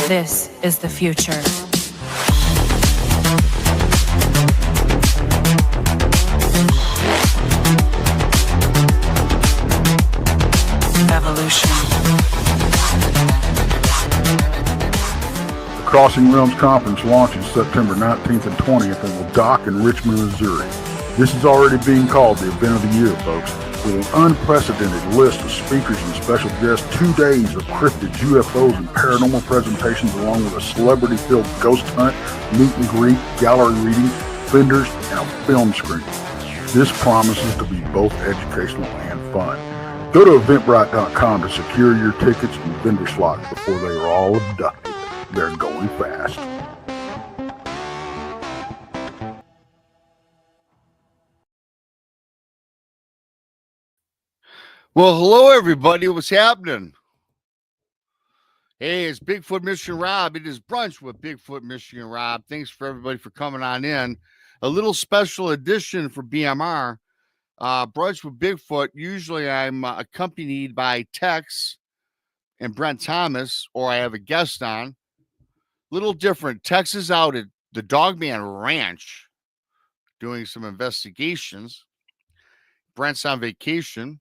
This is the future. Evolution. The Crossing Realms Conference launches September 19th and 20th and will dock in Richmond, Missouri. This is already being called the event of the year, folks, with an unprecedented list of speakers and special guests, 2 days of cryptids, UFOs, and paranormal presentations, along with a celebrity-filled ghost hunt, meet and greet, gallery reading, vendors, and a film screening. This promises to be both educational and fun. Go to Eventbrite.com to secure your tickets and vendor slots before they are all abducted. They're going fast. Well, hello, everybody. What's happening? Hey, it's Bigfoot Michigan Rob. It is brunch with Bigfoot Michigan Rob. Thanks for everybody for coming on in. A little special edition for BMR. Brunch with Bigfoot. Usually I'm accompanied by Tex and Brent Thomas, or I have a guest on. Little different. Tex is out at the Dogman Ranch doing some investigations. Brent's on vacation.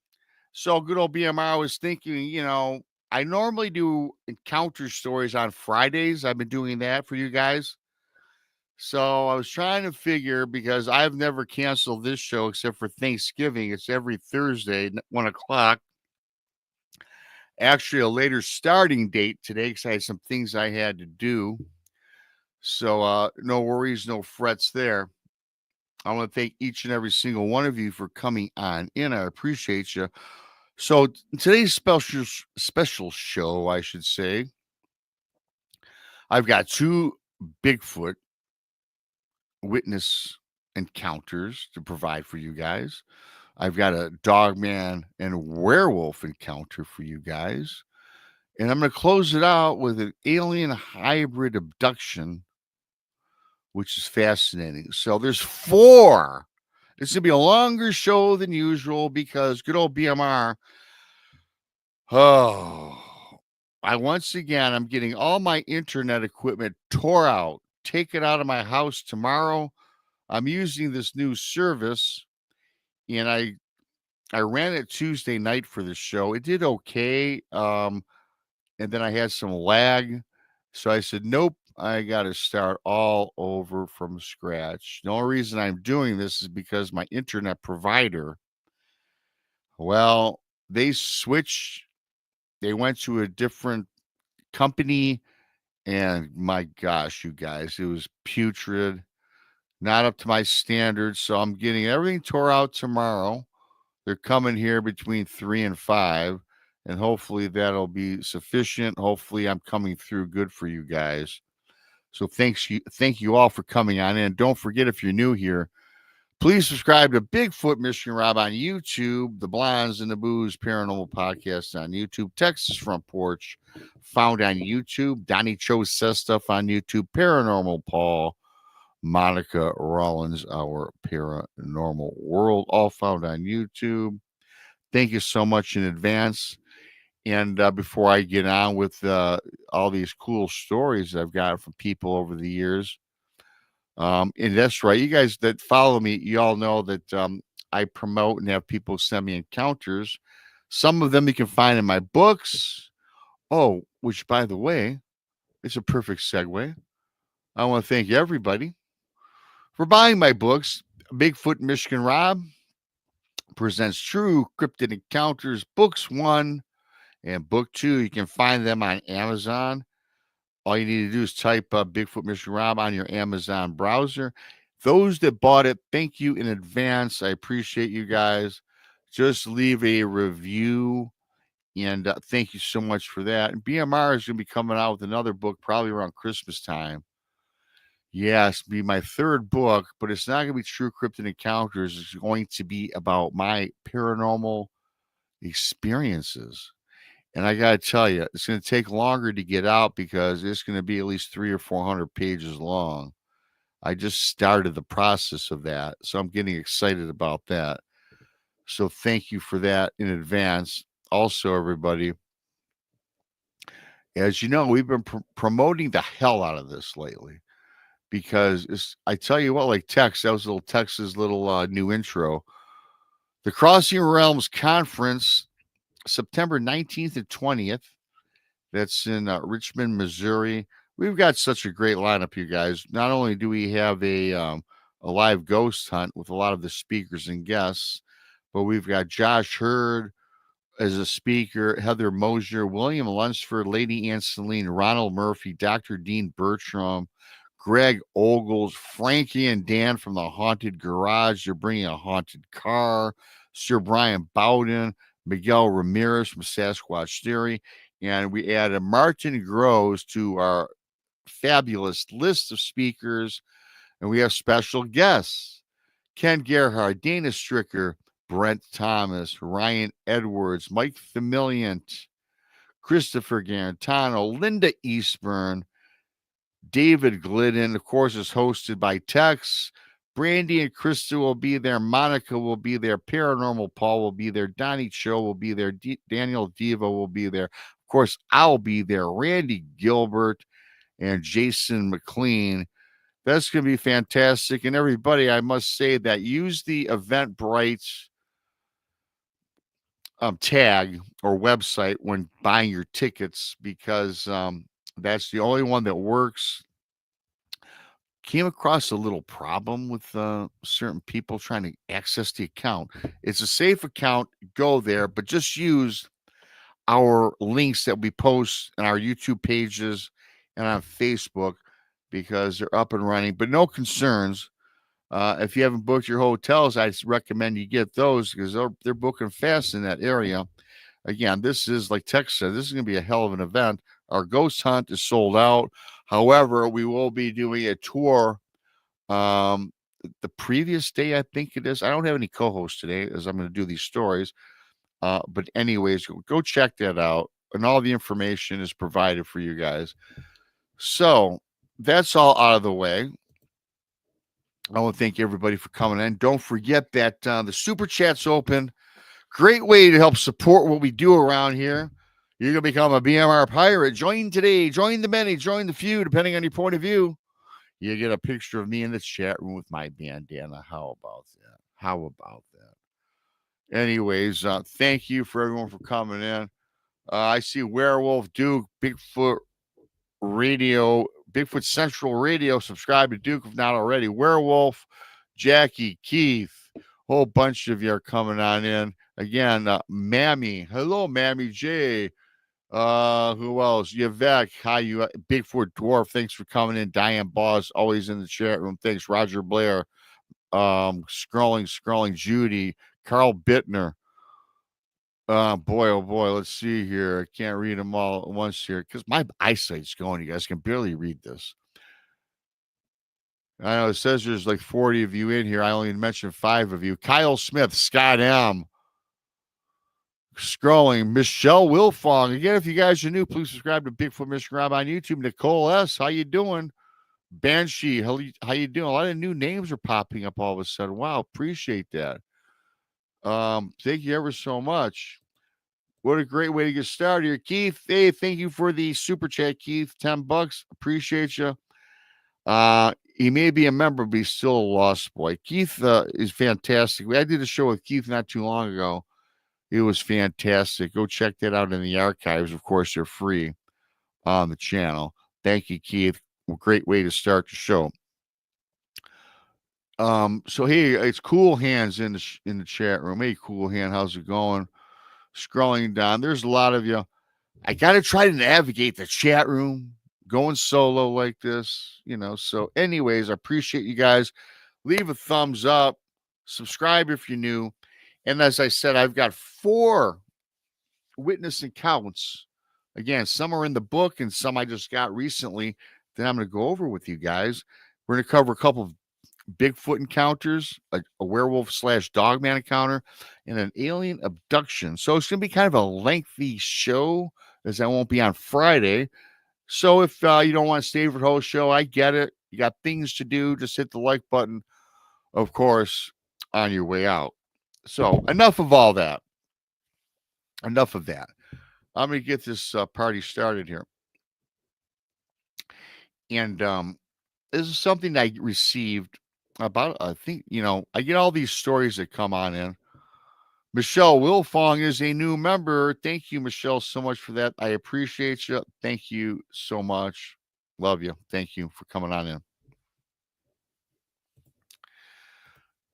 So good old BMR was thinking, you know, I normally do encounter stories on Fridays. I've been doing that for you guys. So I was trying to figure, because I've never canceled this show except for Thanksgiving. It's every Thursday, 1 o'clock. Actually, a later starting date today because I had some things I had to do. So no worries, no frets there. I want to thank each and every single one of you for coming on in. I appreciate you. So today's special show, I should say, I've got 2 Bigfoot witness encounters to provide for you guys. I've got a dogman and werewolf encounter for you guys. And I'm going to close it out with an alien hybrid abduction, which is fascinating. So there's 4. It's going to be a longer show than usual because good old BMR. Oh, I'm getting all my internet equipment tore out, taken out of my house tomorrow. I'm using this new service, and I ran it Tuesday night for the show. It did okay. And then I had some lag. So I said, nope, I got to start all over from scratch. The only reason I'm doing this is because my internet provider, well, they switched. They went to a different company, and my gosh, you guys, it was putrid, not up to my standards. So I'm getting everything tore out tomorrow. They're coming here between 3 and 5, and hopefully that'll be sufficient. Hopefully I'm coming through good for you guys. So thank you all for coming on in. Don't forget, if you're new here, please subscribe to Bigfoot Michigan Rob on YouTube, the Blondes and the Booze Paranormal Podcast on YouTube, Texas Front Porch, found on YouTube, Donnie Cho Says Stuff on YouTube, Paranormal Paul, Monica Rollins, Our Paranormal World, all found on YouTube. Thank you so much in advance. And before I get on with all these cool stories I've got from people over the years, and that's right, you guys that follow me, you all know that I promote and have people send me encounters. Some of them you can find in my books. Oh, which, by the way, is a perfect segue. I want to thank everybody for buying my books. Bigfoot Michigan Rob presents True Cryptid Encounters, Books 1 and Book 2. You can find them on Amazon. All you need to do is type Bigfoot Michigan Rob on your Amazon browser. Those that bought it, thank you in advance. I appreciate you guys. Just leave a review, and thank you so much for that. And BMR is going to be coming out with another book probably around Christmas time. Yes, be my 3rd book, but it's not going to be True Cryptid Encounters. It's going to be about my paranormal experiences. And I got to tell you, it's going to take longer to get out because it's going to be at least 300 or 400 pages long. I just started the process of that, so I'm getting excited about that. So thank you for that in advance. Also, everybody, as you know, we've been promoting the hell out of this lately because I tell you what, like Tex, that was a little Tex's little new intro. The Crossing Realms Conference, September 19th and 20th. That's in Richmond, Missouri. We've got such a great lineup, you guys. Not only do we have a live ghost hunt with a lot of the speakers and guests, but we've got Josh Hurd as a speaker, Heather Mosier, William Lunsford, Lady Ann Celine, Ronald Murphy, Dr. Dean Bertram, Greg Ogles, Frankie and Dan from the Haunted Garage. They're bringing a haunted car. Sir Brian Bowden, Miguel Ramirez from Sasquatch Theory. And we added Martin Groves to our fabulous list of speakers. And we have special guests. Ken Gerhard, Dana Stricker, Brent Thomas, Ryan Edwards, Mike Familiant, Christopher Garantano, Linda Eastburn, David Glidden. Of course, is hosted by Tex. Brandy and Krista will be there. Monica will be there. Paranormal Paul will be there. Donnie Cho will be there. Daniel Diva will be there. Of course, I'll be there. Randy Gilbert and Jason McLean. That's going to be fantastic. And everybody, I must say that use the Eventbrite tag or website when buying your tickets because that's the only one that works. Came across a little problem with certain people trying to access the account. It's a safe account. Go there, but just use our links that we post on our YouTube pages and on Facebook because they're up and running. But no concerns. If you haven't booked your hotels, I recommend you get those because they're booking fast in that area. Again, this is, like Tex said, this is going to be a hell of an event. Our ghost hunt is sold out. However, we will be doing a tour the previous day, I think it is. I don't have any co-hosts today as I'm going to do these stories. But anyways, go check that out. And all the information is provided for you guys. So that's all out of the way. I want to thank everybody for coming in. Don't forget that the Super Chat's open. Great way to help support what we do around here. You're going to become a BMR pirate. Join today. Join the many. Join the few, depending on your point of view. You get a picture of me in the chat room with my bandana. How about that? How about that? Anyways, thank you for everyone for coming in. I see Werewolf, Duke, Bigfoot Radio, Bigfoot Central Radio. Subscribe to Duke if not already. Werewolf, Jackie, Keith, whole bunch of you are coming on in. Again, Mammy. Hello, Mammy J. Who else? Yvette, hi, you Bigfoot Dwarf. Thanks for coming in. Diane Boss, always in the chat room. Thanks, Roger Blair. Scrolling, Judy, Carl Bittner. Boy, oh boy, let's see here. I can't read them all at once here because my eyesight's going. You guys can barely read this. I know it says there's like 40 of you in here. I only mentioned 5 of you. Kyle Smith, Scott M. Scrolling, Michelle Wilfong. Again, if you guys are new, please subscribe to Bigfoot Mission Rob on YouTube. Nicole S., how you doing? Banshee, how you doing? A lot of new names are popping up all of a sudden. Wow, appreciate that. Thank you ever so much. What a great way to get started here. Keith, hey, thank you for the super chat, Keith. $10. Appreciate you. He may be a member, but he's still a lost boy. Keith is fantastic. I did a show with Keith not too long ago. It was fantastic. Go check that out in the archives. Of course, they're free on the channel. Thank you, Keith. Great way to start the show. So hey, it's Cool Hands in the chat room. Hey, Cool Hand, how's it going? Scrolling down, there's a lot of you. I gotta try to navigate the chat room going solo like this, So, anyways, I appreciate you guys. Leave a thumbs up, subscribe if you're new, and as I said, I've got 4 witness accounts. Again, some are in the book, and some I just got recently that I'm going to go over with you guys. We're going to cover a couple of Bigfoot encounters, a werewolf / dogman encounter, and an alien abduction. So it's going to be kind of a lengthy show as I won't be on Friday. So if you don't want to stay for the whole show, I get it. You got things to do. Just hit the like button, of course, on your way out. So enough of all that. Enough of that. I'm going to get this party started here. And this is something I received about, I think, I get all these stories that come on in. Michelle Wilfong is a new member. Thank you, Michelle, so much for that. I appreciate you. Thank you so much. Love you. Thank you for coming on in.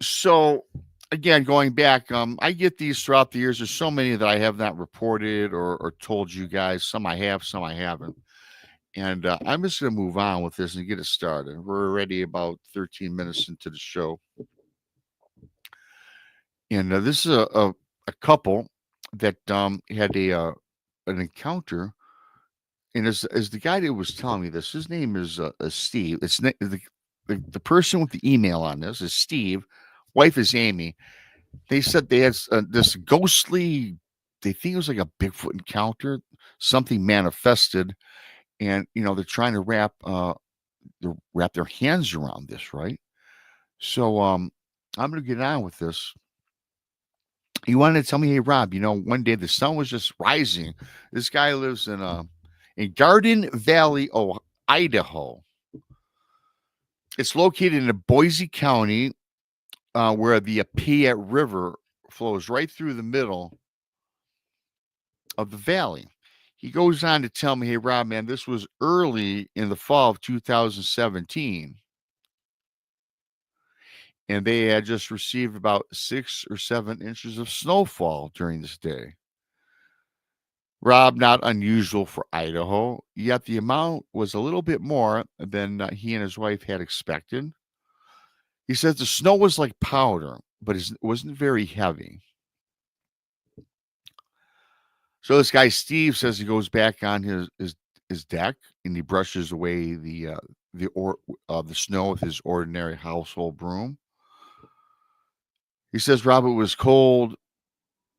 So, again, going back, I get these throughout the years. There's so many that I have not reported or told you guys. Some I have, some I haven't. And I'm just going to move on with this and get it started. We're already about 13 minutes into the show. And this is a couple that had an encounter. And as the guy that was telling me this, his name is Steve. The person with the email on this is Steve. Wife is Amy. They said they had this ghostly. They think it was like a Bigfoot encounter. Something manifested, and they're trying to wrap their hands around this, right? So I'm going to get on with this. He wanted to tell me, hey Rob, one day the sun was just rising. This guy lives in Garden Valley, Idaho. It's located in Boise County, where the Appalachian River flows right through the middle of the valley. He goes on to tell me, hey Rob, man, this was early in the fall of 2017. And they had just received about 6 or 7 inches of snowfall during this day. Rob, not unusual for Idaho, yet the amount was a little bit more than he and his wife had expected. He says the snow was like powder, but it wasn't very heavy. So this guy Steve says he goes back on his deck and he brushes away the snow with his ordinary household broom. He says, Rob, it was cold.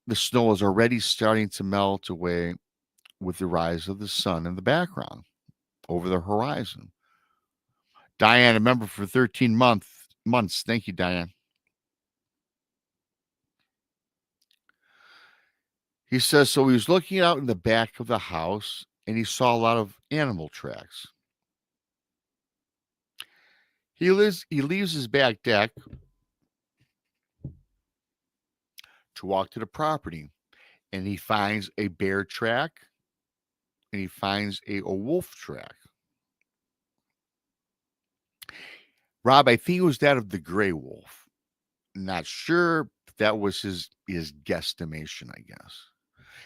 The snow was already starting to melt away with the rise of the sun in the background over the horizon. Diane, a member for 13 months. Thank you, Diane. He says, so he was looking out in the back of the house and he saw a lot of animal tracks. He leaves his back deck to walk to the property and he finds a bear track and he finds a wolf track. Rob, I think it was that of the gray wolf. Not sure if that was his guesstimation, I guess.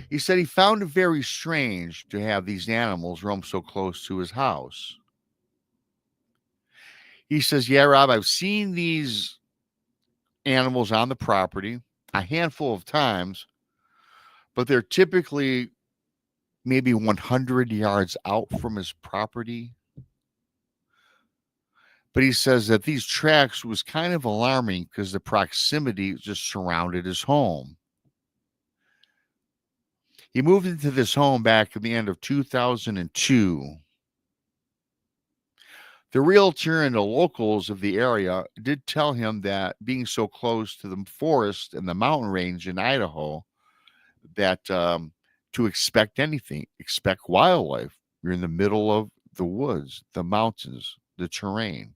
He said he found it very strange to have these animals roam so close to his house. He says, yeah, Rob, I've seen these animals on the property a handful of times, but they're typically maybe 100 yards out from his property. But he says that these tracks was kind of alarming because the proximity just surrounded his home. He moved into this home back at the end of 2002. The realtor and the locals of the area did tell him that being so close to the forest and the mountain range in Idaho, that to expect anything, expect wildlife. You're in the middle of the woods, the mountains, the terrain.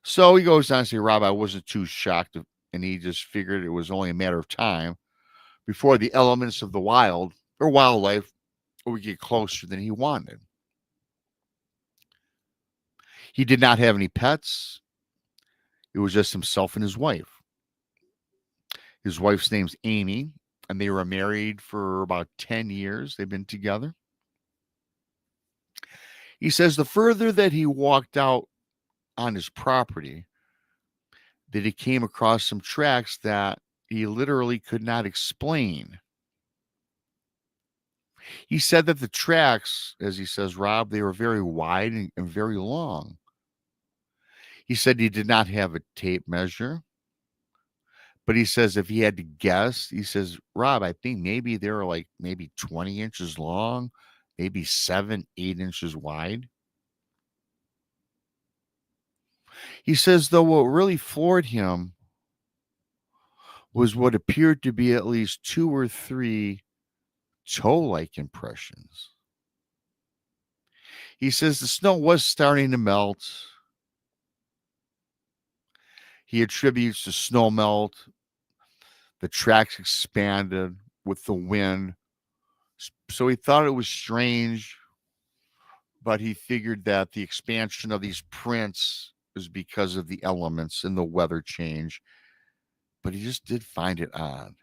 So he goes on to say, Rob, I wasn't too shocked, and he just figured it was only a matter of time before the elements of the wild or wildlife would get closer than he wanted. He did not have any pets. It was just himself and his wife. His wife's name's Amy, and they were married for about 10 years. They've been together. He says the further that he walked out on his property, that he came across some tracks that he literally could not explain. He said that the tracks, as he says, Rob, they were very wide and very long. He said he did not have a tape measure, but he says if he had to guess, he says, Rob, I think maybe they were like maybe 20 inches long, maybe 7, 8 inches wide. He says, though, what really floored him was what appeared to be at least 2 or 3 toe-like impressions. He says the snow was starting to melt. He attributes the snow melt, the tracks expanded with the wind. So he thought it was strange, but he figured that the expansion of these prints is because of the elements and the weather change. But he just did find it odd.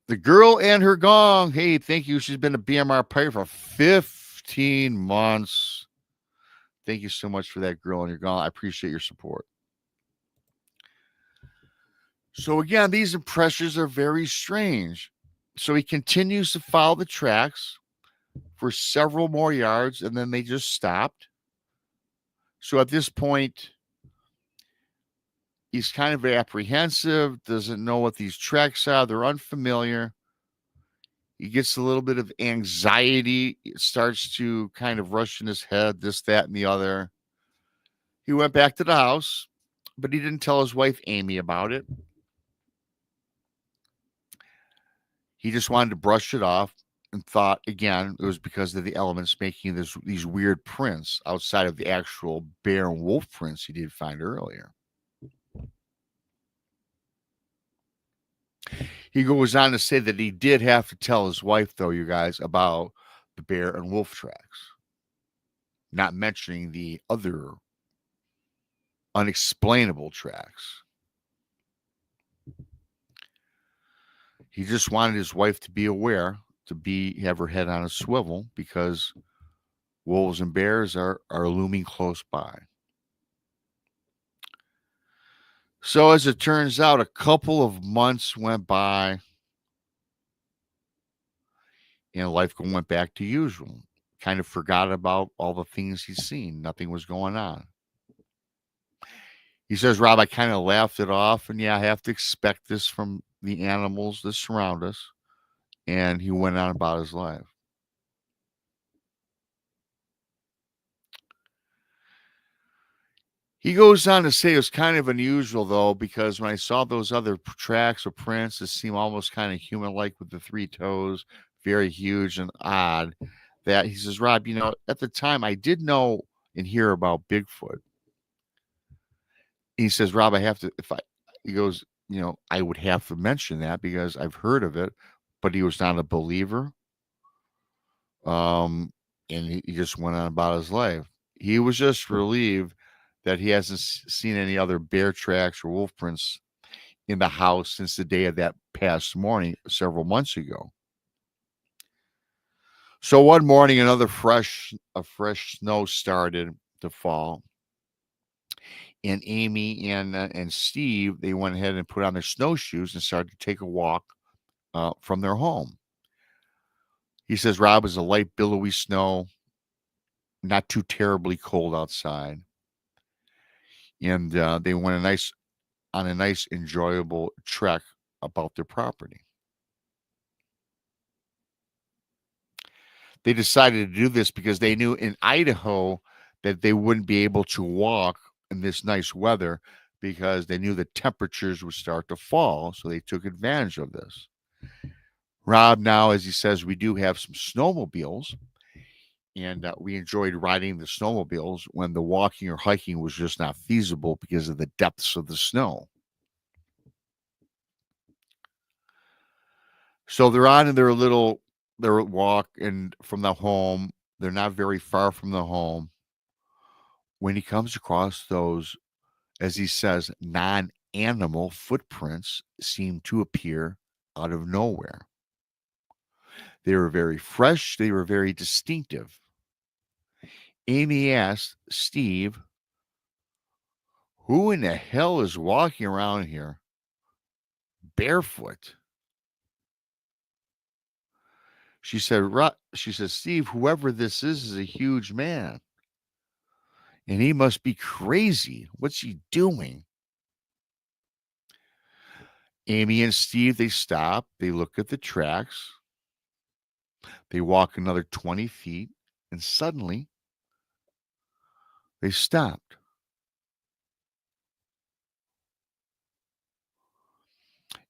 The girl and her gong. Hey, thank you. She's been a BMR player for 15 months. Thank you so much for that, girl and your gong. I appreciate your support. So again, these impressions are very strange. So he continues to follow the tracks for several more yards, and then they just stopped. So at this point, he's kind of apprehensive, doesn't know what these tracks are. They're unfamiliar. He gets a little bit of anxiety. It starts to kind of rush in his head, this, that, and the other. He went back to the house, but he didn't tell his wife, Amy, about it. He just wanted to brush it off and thought, again, it was because of the elements making these weird prints outside of the actual bear and wolf prints he did find earlier. He goes on to say that he did have to tell his wife, though, you guys, about the bear and wolf tracks, not mentioning the other unexplainable tracks. He just wanted his wife to be aware, have her head on a swivel, because wolves and bears are looming close by. So as it turns out, a couple of months went by and life went back to usual. Kind of forgot about all the things he's seen. Nothing was going on. He says, Rob, I kind of laughed it off, and yeah, I have to expect this from the animals that surround us. And he went on about his life. He goes on to say it was kind of unusual, though, because when I saw those other tracks or prints that seem almost kind of human-like with the three toes, very huge and odd, that he says, Rob, at the time I did know and hear about Bigfoot. He says, Rob, he goes, I would have to mention that because I've heard of it, but he was not a believer. And he just went on about his life. He was just relieved that he hasn't seen any other bear tracks or wolf prints in the house since the day of that past morning several months ago. So one morning, a fresh snow started to fall, and Amy and Steve, they went ahead and put on their snowshoes and started to take a walk from their home. He says, Rob, is a light billowy snow, not too terribly cold outside, and they went on a nice, enjoyable trek about their property. They decided to do this because they knew in Idaho that they wouldn't be able to walk in this nice weather because they knew the temperatures would start to fall. So they took advantage of this. Rob, now, as he says, we do have some snowmobiles, and we enjoyed riding the snowmobiles when the walking or hiking was just not feasible because of the depths of the snow. So they're on their walk and from the home. They're not very far from the home when he comes across those, as he says, non-animal footprints seem to appear out of nowhere. They were very fresh. They were very distinctive. Amy asked Steve, who in the hell is walking around here barefoot? She said, Steve, whoever this is a huge man. And he must be crazy. What's he doing? Amy and Steve, they stop. They look at the tracks. They walk another 20 feet. And suddenly, they stopped.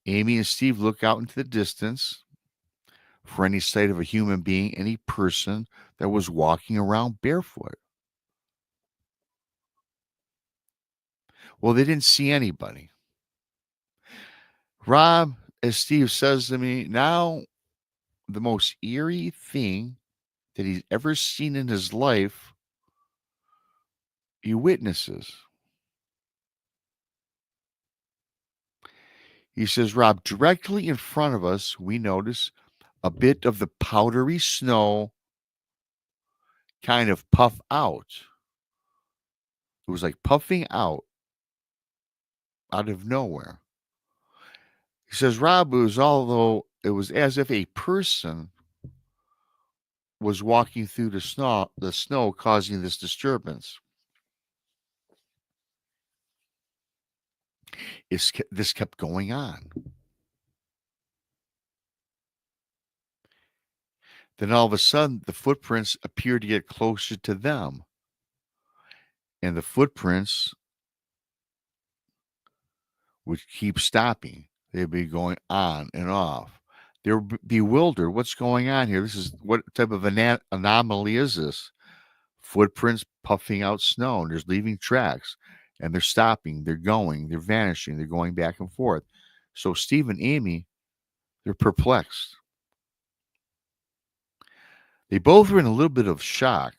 Amy and Steve look out into the distance for any sight of a human being, any person that was walking around barefoot. Well, they didn't see anybody. Rob, as Steve says to me, now the most eerie thing that he's ever seen in his life, he witnesses. He says, Rob, directly in front of us, we notice a bit of the powdery snow kind of puff out. It was like puffing out of nowhere. He says, Rob, it was as if a person was walking through the snow causing this disturbance. This kept going on. Then all of a sudden, the footprints appeared to get closer to them. And the footprints would keep stopping. They'd be going on and off. They were bewildered. What's going on here? What type of anomaly is this? Footprints puffing out snow, and they're leaving tracks, and they're stopping, they're going, they're vanishing, they're going back and forth. So Steve and Amy, they're perplexed. They both were in a little bit of shock.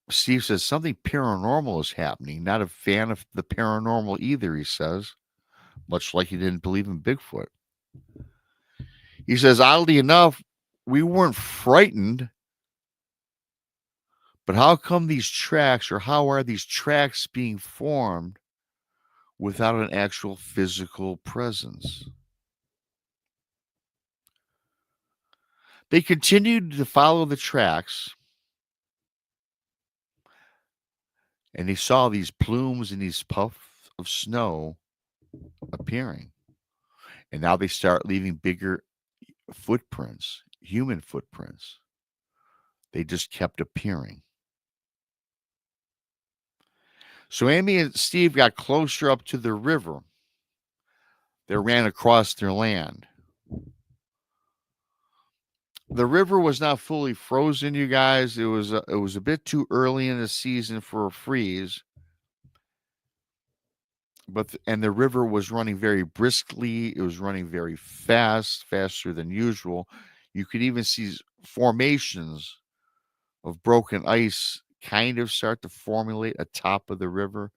Steve says something paranormal is happening. Not a fan of the paranormal either, he says, much like he didn't believe in Bigfoot. He says, oddly enough, we weren't frightened, but how come these tracks, or how are these tracks being formed without an actual physical presence? They continued to follow the tracks, and they saw these plumes and these puffs of snow appearing. And now they start leaving bigger footprints, human footprints. They just kept appearing. So Amy and Steve got closer up to the river. They ran across their land. The river was not fully frozen, you guys. It was a bit too early in the season for a freeze. And the river was running very briskly. It was running very fast, faster than usual. You could even see formations of broken ice kind of start to formulate atop of the river.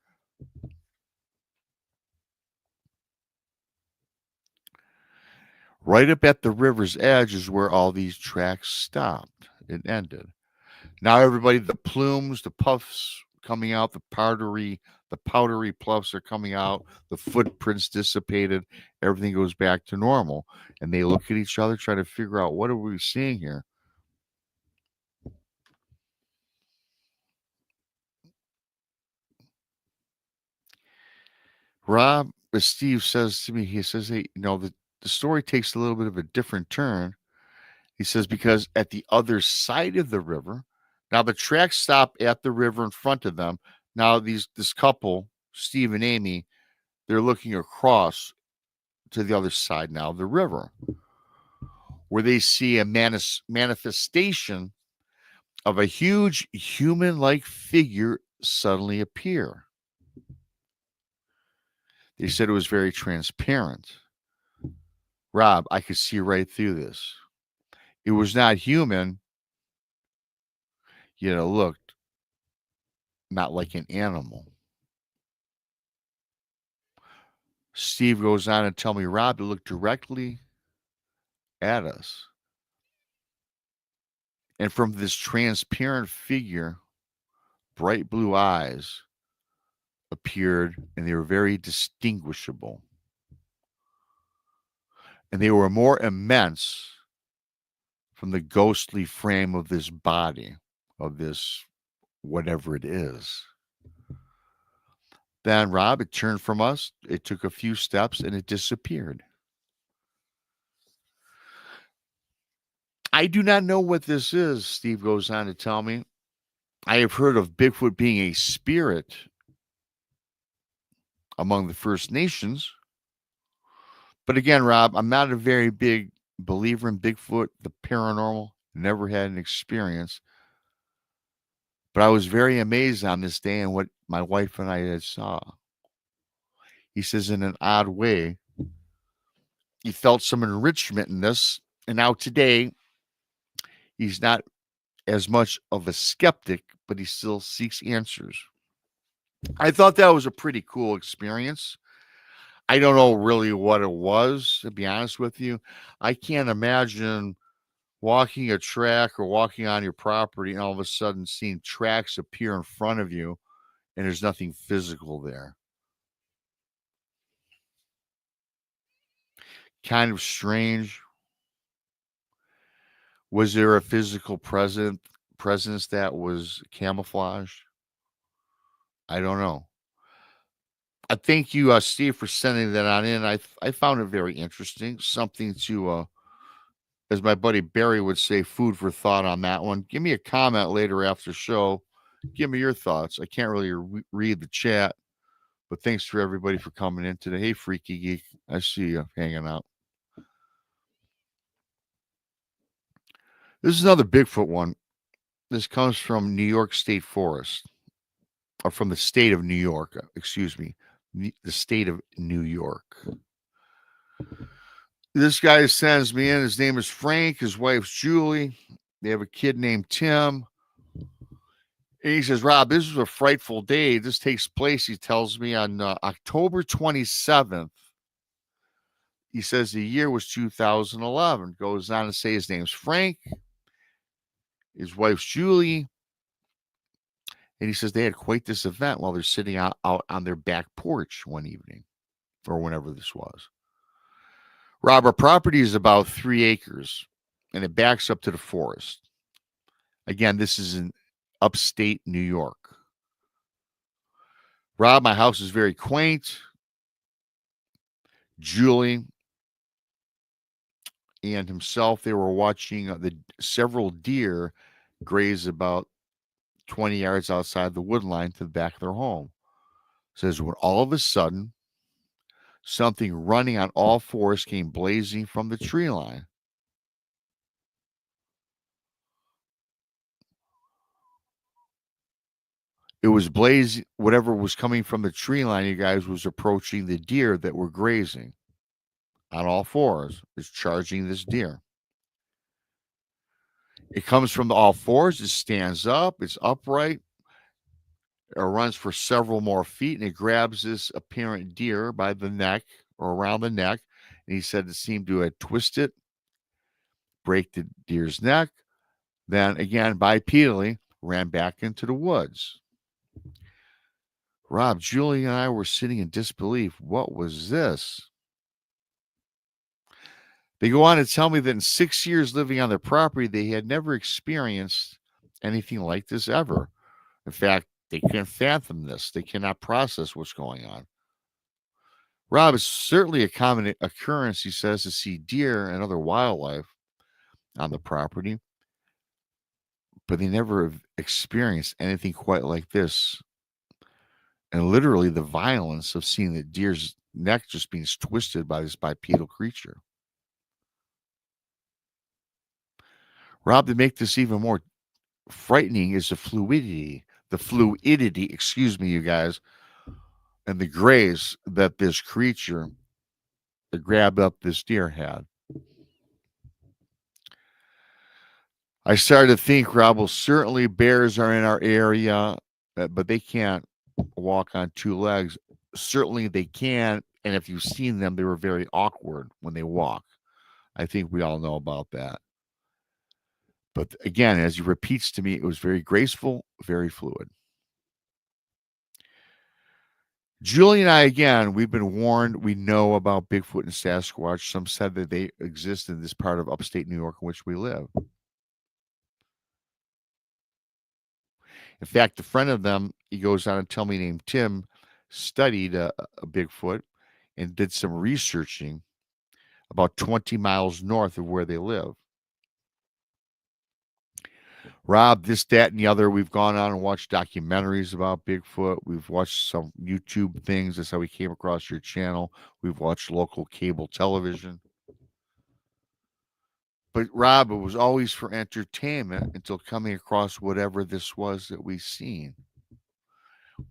Right up at the river's edge is where all these tracks stopped. It ended. Now everybody, the plumes, the puffs coming out, the powdery puffs are coming out, the footprints dissipated, everything goes back to normal. And they look at each other, try to figure out, what are we seeing here? Rob, as Steve says to me, he says, hey, the story takes a little bit of a different turn. He says, because at the other side of the river, now the tracks stop at the river in front of them. Now this couple, Steve and Amy, they're looking across to the other side now of the river, where they see a manifestation of a huge human-like figure suddenly appear. They said it was very transparent. Rob, I could see right through this. It was not human, looked not like an animal. Steve goes on and tell me, Rob, it looked directly at us. And from this transparent figure, bright blue eyes appeared, and they were very distinguishable. And they were more immense from the ghostly frame of this body, of this whatever it is. Then, Rob, it turned from us. It took a few steps and it disappeared. I do not know what this is, Steve goes on to tell me. I have heard of Bigfoot being a spirit among the First Nations. But again, Rob, I'm not a very big believer in Bigfoot, the paranormal. Never had an experience. But I was very amazed on this day and what my wife and I had saw. He says, in an odd way, he felt some enrichment in this. And now today, he's not as much of a skeptic, but he still seeks answers. I thought that was a pretty cool experience. I don't know really what it was, to be honest with you. I can't imagine walking a track or walking on your property and all of a sudden seeing tracks appear in front of you and there's nothing physical there. Kind of strange. Was there a physical presence that was camouflaged? I don't know. I thank you, Steve, for sending that on in. I found it very interesting. Something to, as my buddy Barry would say, food for thought on that one. Give me a comment later after the show. Give me your thoughts. I can't really read the chat, but thanks for everybody for coming in today. Hey, Freaky Geek, I see you hanging out. This is another Bigfoot one. This comes from New York State Forest, or from the state of New York, excuse me, the state of New York. This guy sends me in. His name is Frank. His wife's Julie. They have a kid named Tim. And he says, Rob, this was a frightful day. This takes place, he tells me, on October 27th. He says the year was 2011. Goes on to say his name's Frank. His wife's Julie. And he says they had quite this event while they're sitting out on their back porch one evening, or whenever this was. Rob, our property is about 3 acres, and it backs up to the forest. Again, this is in upstate New York. Rob, my house is very quaint. Julie and himself, they were watching the several deer graze about 20 yards outside the wood line to the back of their home. Says when all of a sudden, something running on all fours came blazing from the tree line. It was blazing, whatever was coming from the tree line, you guys, was approaching the deer that were grazing on all fours. It's charging this deer. It comes from all fours. It stands up. It's upright. It runs for several more feet, and it grabs this apparent deer by the neck or around the neck. And he said it seemed to have twisted, break the deer's neck, then again bipedally ran back into the woods. Rob, Julie, and I were sitting in disbelief. What was this? They go on to tell me that in 6 years living on their property, they had never experienced anything like this ever. In fact, they can't fathom this. They cannot process what's going on. Rob, it's certainly a common occurrence, he says, to see deer and other wildlife on the property, but they never have experienced anything quite like this. And literally the violence of seeing the deer's neck just being twisted by this bipedal creature. Rob, to make this even more frightening is the fluidity, excuse me, you guys, and the graze that this creature that grabbed up this deer had. I started to think, Rob, well, certainly bears are in our area, but they can't walk on 2 legs. Certainly they can, and if you've seen them, they were very awkward when they walk. I think we all know about that. But again, as he repeats to me, it was very graceful, very fluid. Julie and I, again, we've been warned. We know about Bigfoot and Sasquatch. Some said that they exist in this part of upstate New York in which we live. In fact, a friend of them, he goes on to tell me, named Tim, studied a Bigfoot and did some researching about 20 miles north of where they live. Rob, this, that, and the other. We've gone on and watched documentaries about Bigfoot. We've watched some YouTube things. That's how we came across your channel. We've watched local cable television. But Rob, it was always for entertainment until coming across whatever this was that we seen.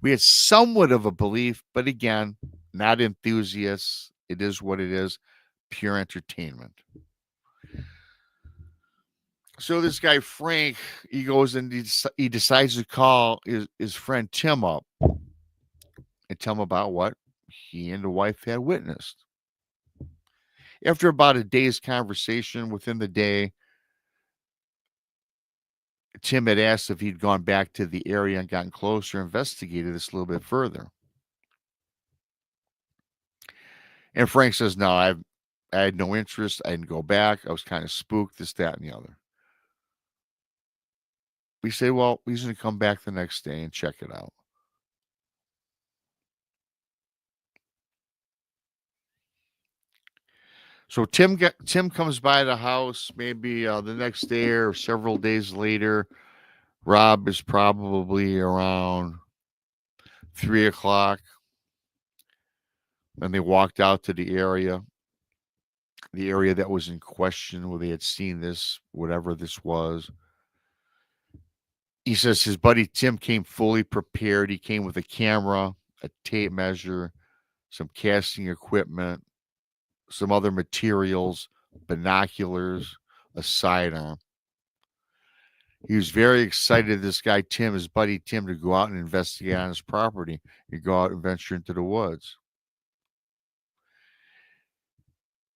We had somewhat of a belief, but again, not enthusiasts. It is what it is, pure entertainment. So this guy Frank, he goes and he decides to call his friend Tim up and tell him about what he and the wife had witnessed. After about a day's conversation, within the day, Tim had asked if he'd gone back to the area and gotten closer, investigated this a little bit further. And Frank says, no, I had no interest. I didn't go back. I was kind of spooked, this, that, and the other. We say, well, he's going to come back the next day and check it out. So Tim comes by the house maybe the next day or several days later. Rob is probably around 3:00. And they walked out to the area that was in question where they had seen this, whatever this was. He says his buddy Tim came fully prepared. He came with a camera, a tape measure, some casting equipment, some other materials, binoculars, a sidearm. He was very excited, this guy Tim, his buddy Tim, to go out and investigate on his property and go out and venture into the woods.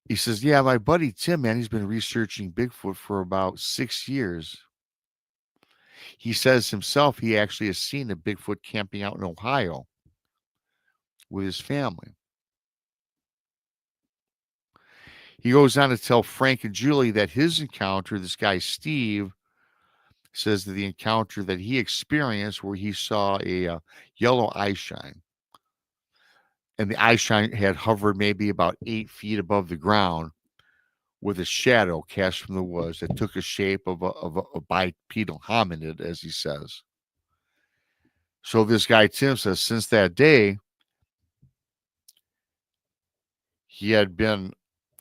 He says, yeah, my buddy Tim, man, he's been researching Bigfoot for about 6 years. He says himself he actually has seen a Bigfoot camping out in Ohio with his family. He goes on to tell Frank and Julie that his encounter, this guy Steve, says that the encounter that he experienced where he saw a yellow eye shine. And the eye shine had hovered maybe about 8 feet above the ground with a shadow cast from the woods that took a shape of a bipedal hominid, as he says. So this guy Tim says since that day, he had been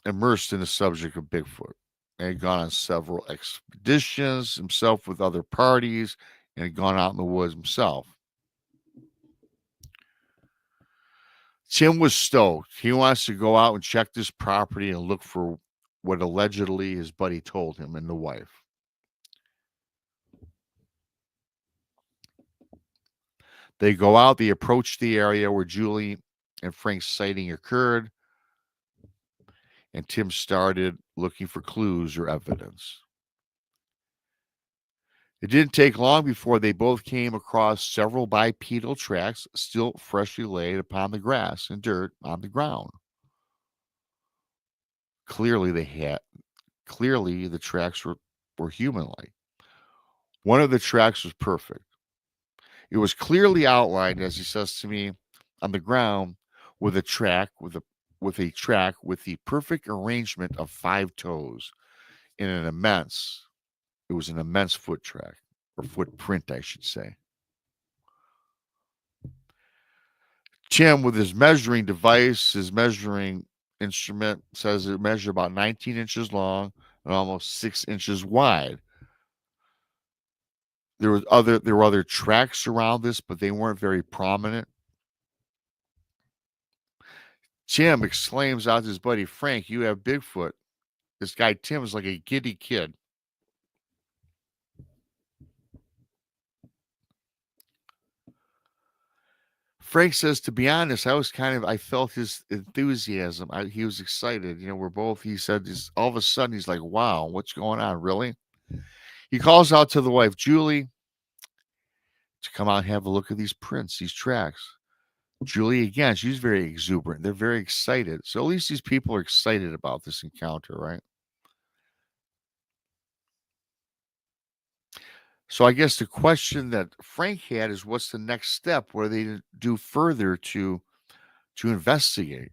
immersed in the subject of Bigfoot and had gone on several expeditions himself with other parties and had gone out in the woods himself. Tim was stoked. He wants to go out and check this property and look for what allegedly his buddy told him and the wife. They go out, they approach the area where Julie and Frank's sighting occurred, and Tim started looking for clues or evidence. It didn't take long before they both came across several bipedal tracks still freshly laid upon the grass and dirt on the ground. Clearly the tracks were human-like. One of the tracks was perfect. It was clearly outlined, as he says to me, on the ground with a track with the perfect arrangement of 5 toes in an immense foot track, or footprint, I should say. Tim, with his measuring device, his measuring instrument, says it measured about 19 inches long and almost 6 inches wide. There were other tracks around this, but they weren't very prominent. Tim exclaims out to his buddy Frank, "You have Bigfoot." This guy Tim is like a giddy kid. Frank says, to be honest, I felt his enthusiasm. He was excited. He said, all of a sudden, he's like, wow, what's going on? Really? He calls out to the wife, Julie, to come out and have a look at these prints, these tracks. Julie, again, she's very exuberant. They're very excited. So at least these people are excited about this encounter, right? So I guess the question that Frank had is, what's the next step? What do they do further to investigate?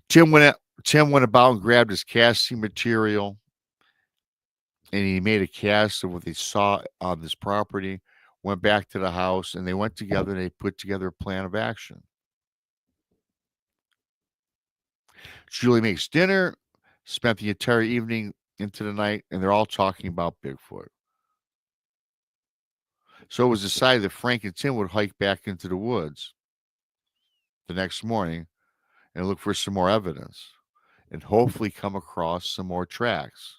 Tim went about and grabbed his casting material. and he made a cast of what they saw on this property, went back to the house, and they went together and they put together a plan of action. Julie makes dinner, spent the entire evening into the night, and they're all talking about Bigfoot. So it was decided that Frank and Tim would hike back into the woods the next morning and look for some more evidence and hopefully come across some more tracks.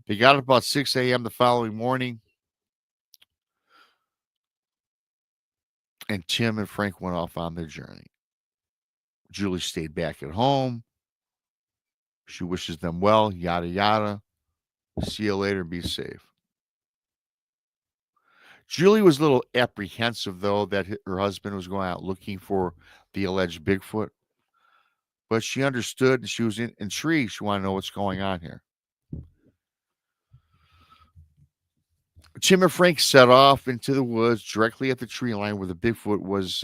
They got up about 6 a.m. the following morning, and Tim and Frank went off on their journey. Julie stayed back at home. She wishes them well, yada, yada. See you later, be safe. Julie was a little apprehensive, though, that her husband was going out looking for the alleged Bigfoot. But she understood and she was intrigued. She wanted to know what's going on here. Tim and Frank set off into the woods directly at the tree line where the Bigfoot was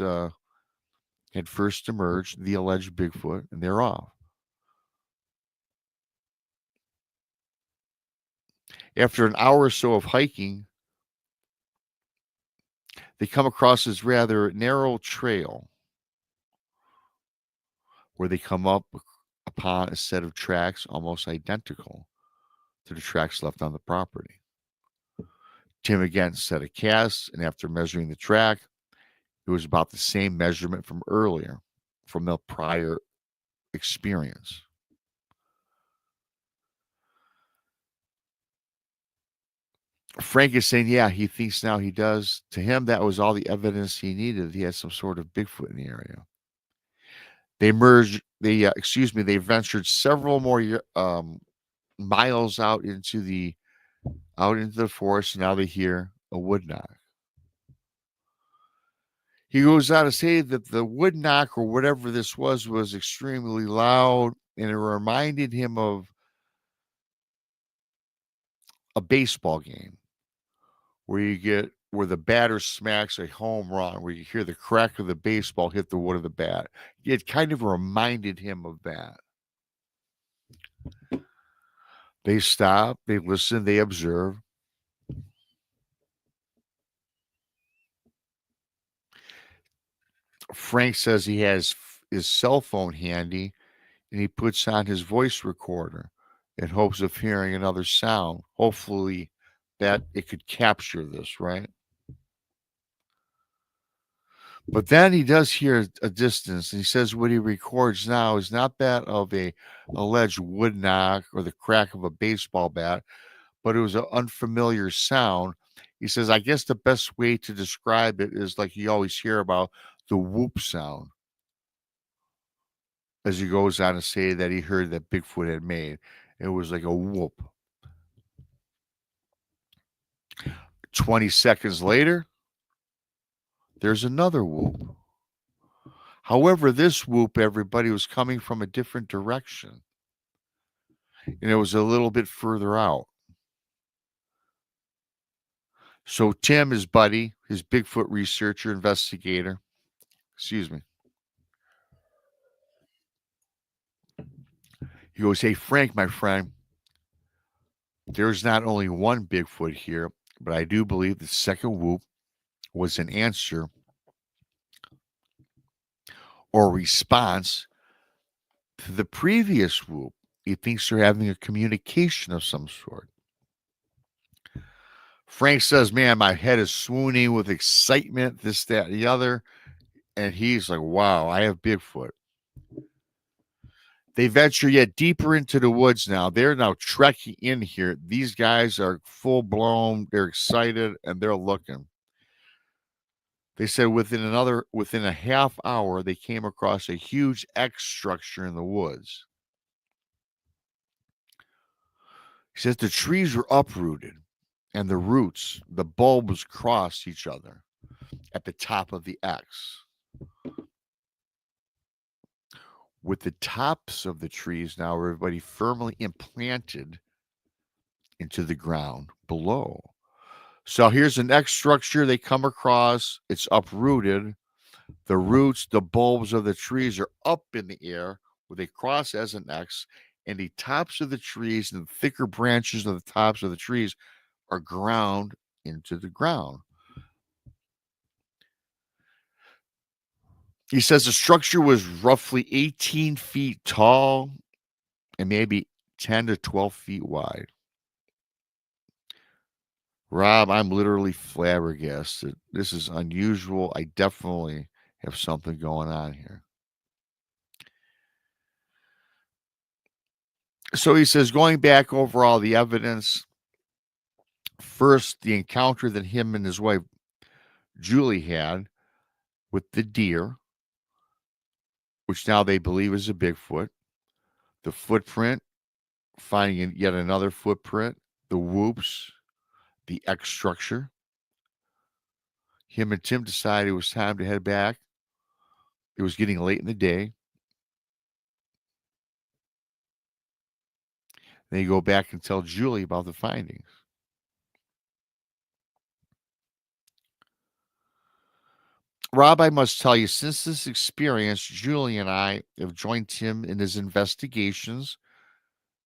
had first emerged, the alleged Bigfoot, and they're off. After an hour or so of hiking, they come across this rather narrow trail where they come up upon a set of tracks almost identical to the tracks left on the property. Tim again set a cast, and after measuring the track, it was about the same measurement from earlier, from the prior experience. Frank is saying, yeah, he thinks now he does. To him, that was all the evidence he needed. He had some sort of Bigfoot in the area. They they ventured several more miles out into the forest. And now they hear a wood knock. He goes on to say that the wood knock or whatever this was extremely loud, and it reminded him of a baseball game where the batter smacks a home run, where you hear the crack of the baseball hit the wood of the bat. It kind of reminded him of that. They stop, they listen, they observe. Frank says he has his cell phone handy, and he puts on his voice recorder in hopes of hearing another sound. Hopefully that it could capture this, right? But then he does hear a distance, and he says what he records now is not that of a alleged wood knock or the crack of a baseball bat, but it was an unfamiliar sound. He says, I guess the best way to describe it is like you always hear about the whoop sound. As he goes on to say that he heard that Bigfoot had made. It was like a whoop. 20 seconds later, there's another whoop. However, this whoop, everybody, was coming from a different direction. And it was a little bit further out. So Tim, his buddy, his Bigfoot researcher, investigator, he goes, hey, Frank, my friend, there's not only one Bigfoot here, but I do believe the second whoop was an answer or response to the previous whoop. He thinks they're having a communication of some sort. Frank says, man, my head is swooning with excitement, this, that, the other. And he's like, wow, I have Bigfoot. They venture yet deeper into the woods now. They're now trekking in here. These guys are full blown. They're excited and they're looking. They said within a half hour, they came across a huge X structure in the woods. He says the trees were uprooted and the roots, the bulbs crossed each other at the top of the X. With the tops of the trees now, everybody firmly implanted into the ground below. So here's an X structure they come across. It's uprooted. The roots, the bulbs of the trees are up in the air where they cross as an X. and the tops of the trees and the thicker branches of the tops of the trees are ground into the ground. He says the structure was roughly 18 feet tall and maybe 10 to 12 feet wide. Rob, I'm literally flabbergasted. This is unusual. I definitely have something going on here. So he says, going back over all the evidence, first, the encounter that him and his wife Julie had with the deer, which now they believe is a Bigfoot, the footprint, finding yet another footprint, the whoops, the X structure. Him and Tim decided it was time to head back. It was getting late in the day. They go back and tell Julie about the findings. Rob, I must tell you, since this experience, Julie and I have joined Tim in his investigations,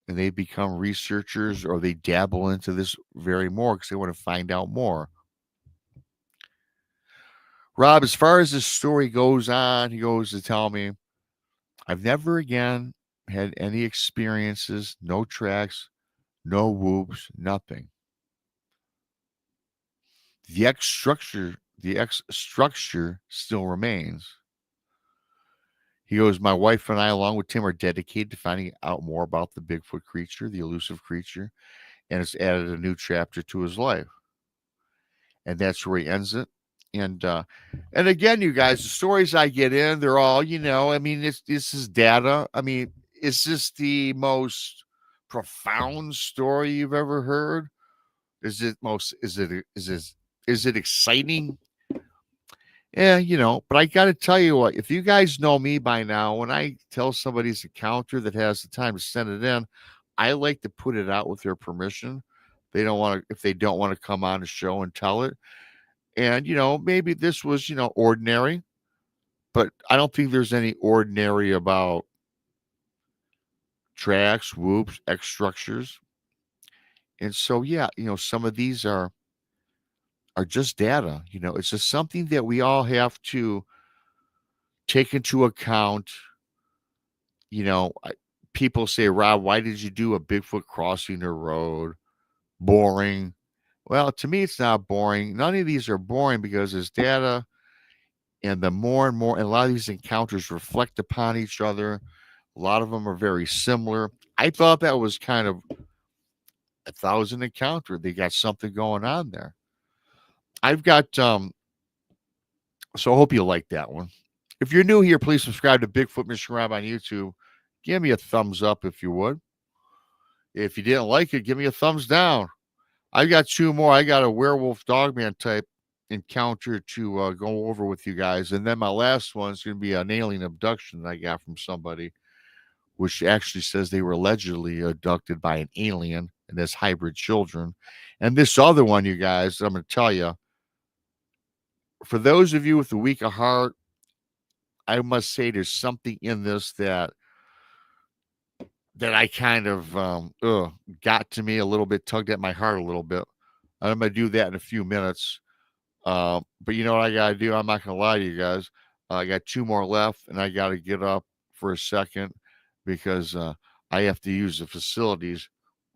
and they become researchers or they dabble into this very more because they want to find out more. Rob, as far as this story goes on, he goes to tell me, I've never again had any experiences, no tracks, no whoops, nothing. The X structure still remains. He goes, my wife and I, along with Tim, are dedicated to finding out more about the Bigfoot creature, the elusive creature, and it's added a new chapter to his life. And that's where he ends it. And again, you guys, the stories I get in, they're all, I mean, this is data. I mean, is this the most profound story you've ever heard? Is it exciting? Yeah, but I got to tell you what, if you guys know me by now, when I tell somebody's encounter that has the time to send it in, I like to put it out with their permission. If they don't want to come on the show and tell it. And, maybe this was, ordinary, but I don't think there's any ordinary about tracks, whoops, X structures. And so, yeah, some of these are just data. It's just something that we all have to take into account. You know, I, People say, Rob, why did you do a Bigfoot crossing the road? Boring. Well, to me, it's not boring. None of these are boring because there's data, and the more and more, and a lot of these encounters reflect upon each other. A lot of them are very similar. I thought that was kind of a thousand encounter. They got something going on there. I've got so I hope you like that one. If you're new here, please subscribe to Bigfoot Mr. Rob on YouTube. Give me a thumbs up if you would. If you didn't like it, give me a thumbs down. I got two more. I got a werewolf dogman type encounter to go over with you guys. And then my last one is going to be an alien abduction that I got from somebody, which actually says they were allegedly abducted by an alien and has hybrid children. And this other one, you guys, I'm going to tell you, for those of you with a weak of heart, I must say there's something in this that I kind of got to me a little bit, tugged at my heart a little bit. I'm going to do that in a few minutes. But you know what I got to do? I'm not going to lie to you guys. I got two more left, and I got to get up for a second because I have to use the facilities.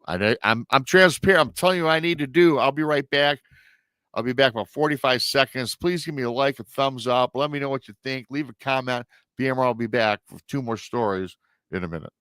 I'm transparent. I'm telling you what I need to do. I'll be right back. I'll be back about 45 seconds. Please give me a like, a thumbs up. Let me know what you think. Leave a comment. BMR will be back for two more stories in a minute.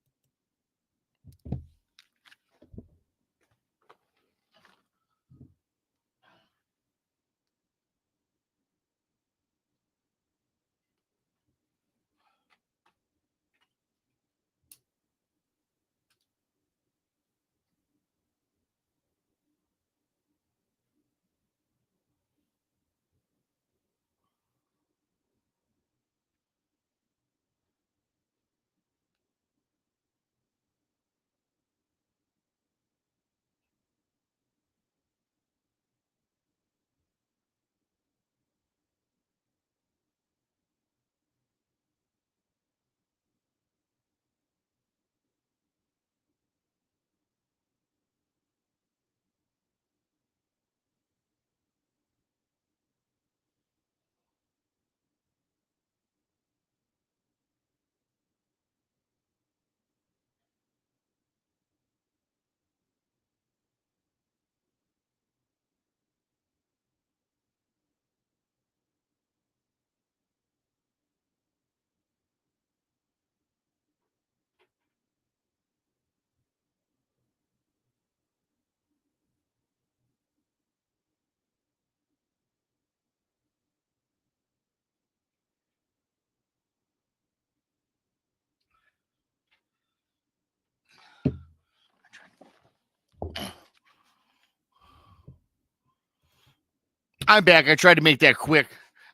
I'm back. I tried to make that quick.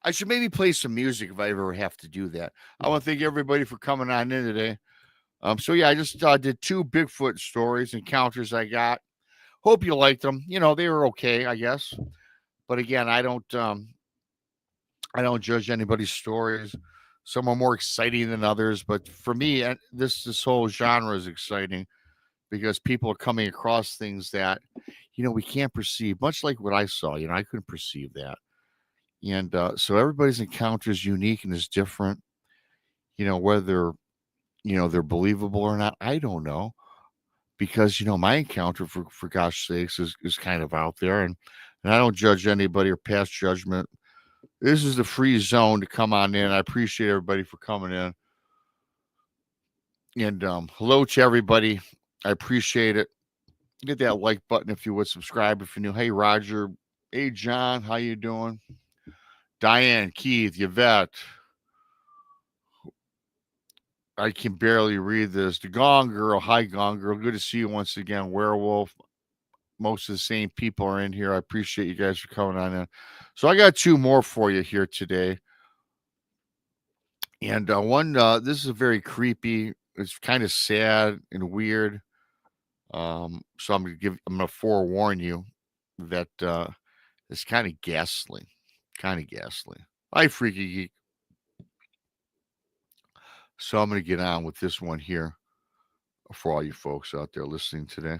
I should maybe play some music if I ever have to do that. I want to thank everybody for coming on in today. So yeah, I just did 2 Bigfoot stories, encounters I got. Hope you liked them. You know, they were okay, I guess. But again, I don't judge anybody's stories. Some are more exciting than others, but for me, this whole genre is exciting because people are coming across things that we can't perceive. Much like what I saw, I couldn't perceive that, and so everybody's encounter is unique and is different. Whether they're believable or not, I don't know because my encounter for gosh sakes is kind of out there, and I don't judge anybody or pass judgment. This is the free zone to come on in. I appreciate everybody for coming in. And hello to everybody. I appreciate it. Hit that like button if you would. Subscribe if you're new. Hey, Roger. Hey, John. How you doing? Diane, Keith, Yvette. I can barely read this. The Gone Girl. Hi, Gone Girl. Good to see you once again. Werewolf. Most of the same people are in here. I appreciate you guys for coming on in. So I got 2 more for you here today. And one, this is a very creepy. It's kind of sad and weird. So I'm gonna forewarn you that it's kind of ghastly, Hi, Freaky Geek. So I'm gonna get on with this one here for all you folks out there listening today.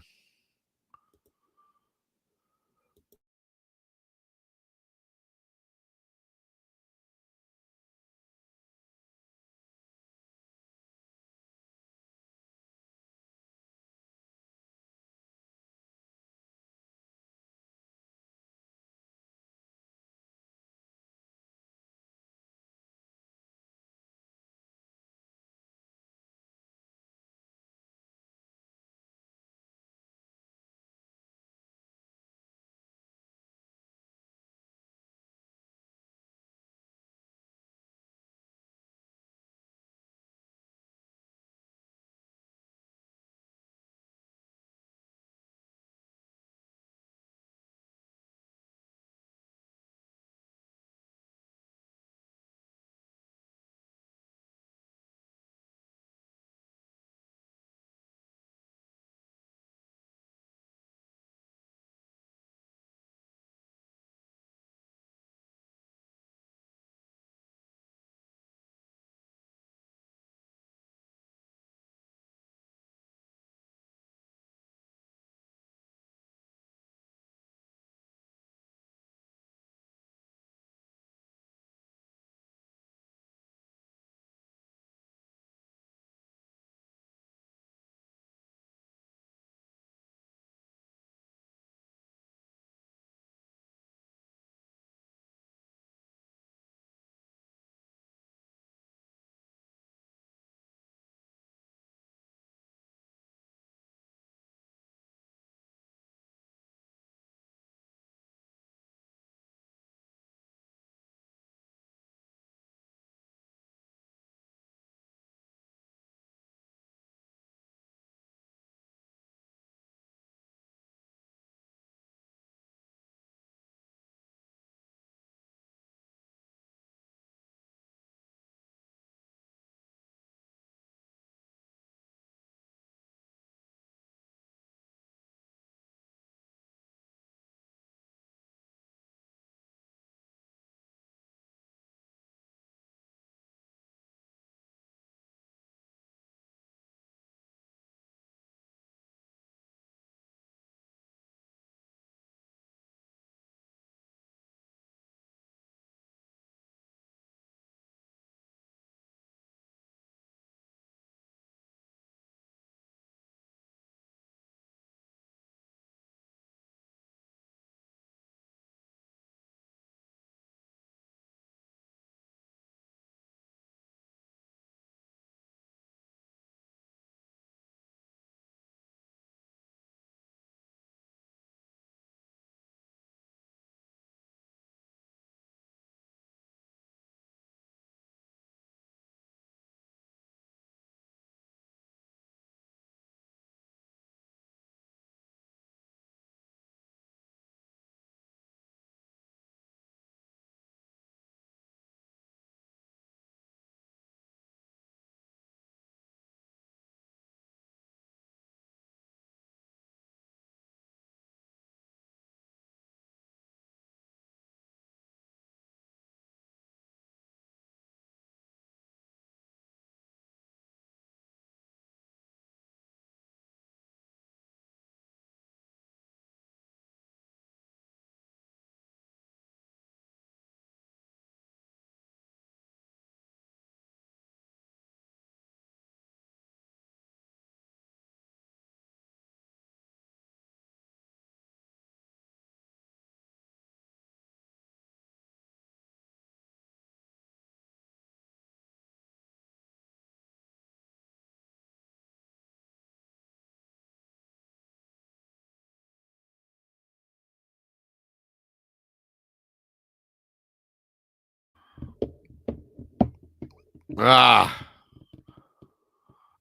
Ah,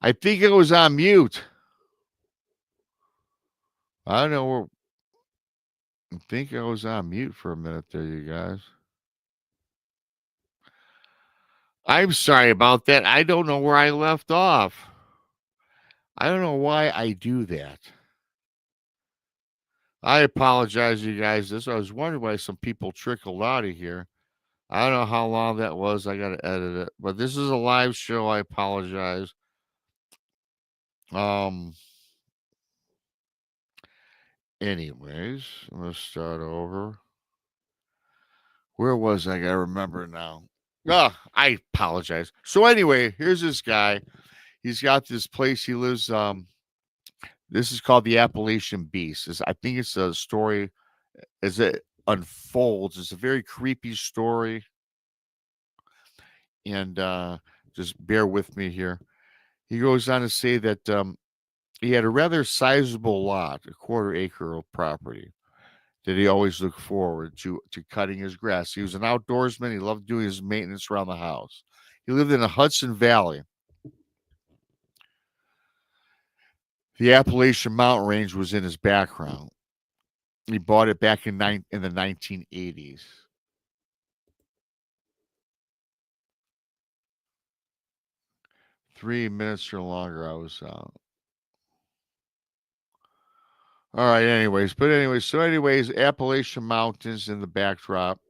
I think it was on mute. I don't know. I think I was on mute for a minute there, you guys. I'm sorry about that. I don't know where I left off. I don't know why I do that. I apologize, you guys. I was wondering why some people trickled out of here. I don't know how long that was. I got to edit it, but this is a live show. I apologize. Um. Anyways, let's start over. Where was I? I gotta remember now. Ah, I apologize. So anyway, here's this guy. He's got this place he lives. This is called the Appalachian Beast. I think it's a story as it unfolds. It's a very creepy story, and just bear with me here. He goes on to say that he had a rather sizable lot, a quarter acre of property that he always looked forward to cutting his grass. He was an outdoorsman. He loved doing his maintenance around the house. He lived in the Hudson Valley. The Appalachian mountain range was in his background. He bought it back in the 1980s. Three minutes or longer, I was out. All right, anyways, Appalachian Mountains in the backdrop.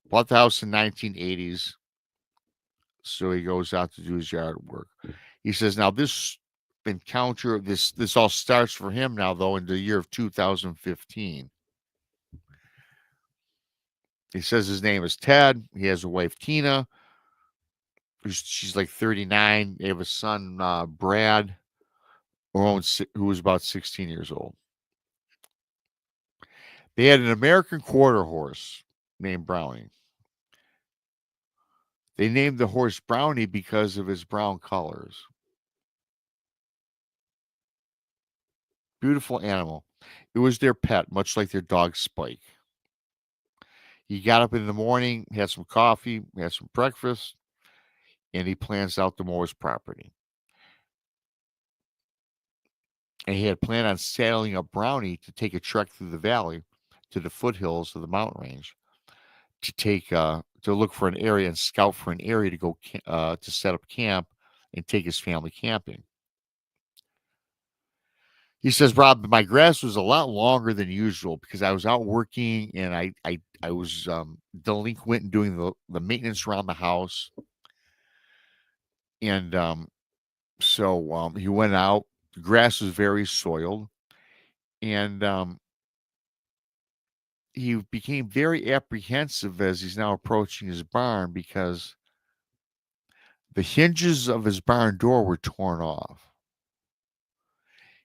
Bought the house in 1980s. So he goes out to do his yard work. He says, now this encounter, this all starts for him now, though, in the year of 2015. He says his name is Ted. He has a wife, Tina. She's like 39. They have a son, Brad, who was about 16 years old. They had an American quarter horse named Brownie. They named the horse Brownie because of his brown colors. Beautiful animal. It was their pet, much like their dog Spike. He got up in the morning, had some coffee, had some breakfast, and he plans out to mow his property. And he had planned on saddling a Brownie to take a trek through the valley to the foothills of the mountain range to look for an area and scout for an area to go to set up camp and take his family camping. He says, Rob, my grass was a lot longer than usual because I was out working and I was delinquent in doing the maintenance around the house. And so he went out. The grass was very soiled. And he became very apprehensive as he's now approaching his barn because the hinges of his barn door were torn off.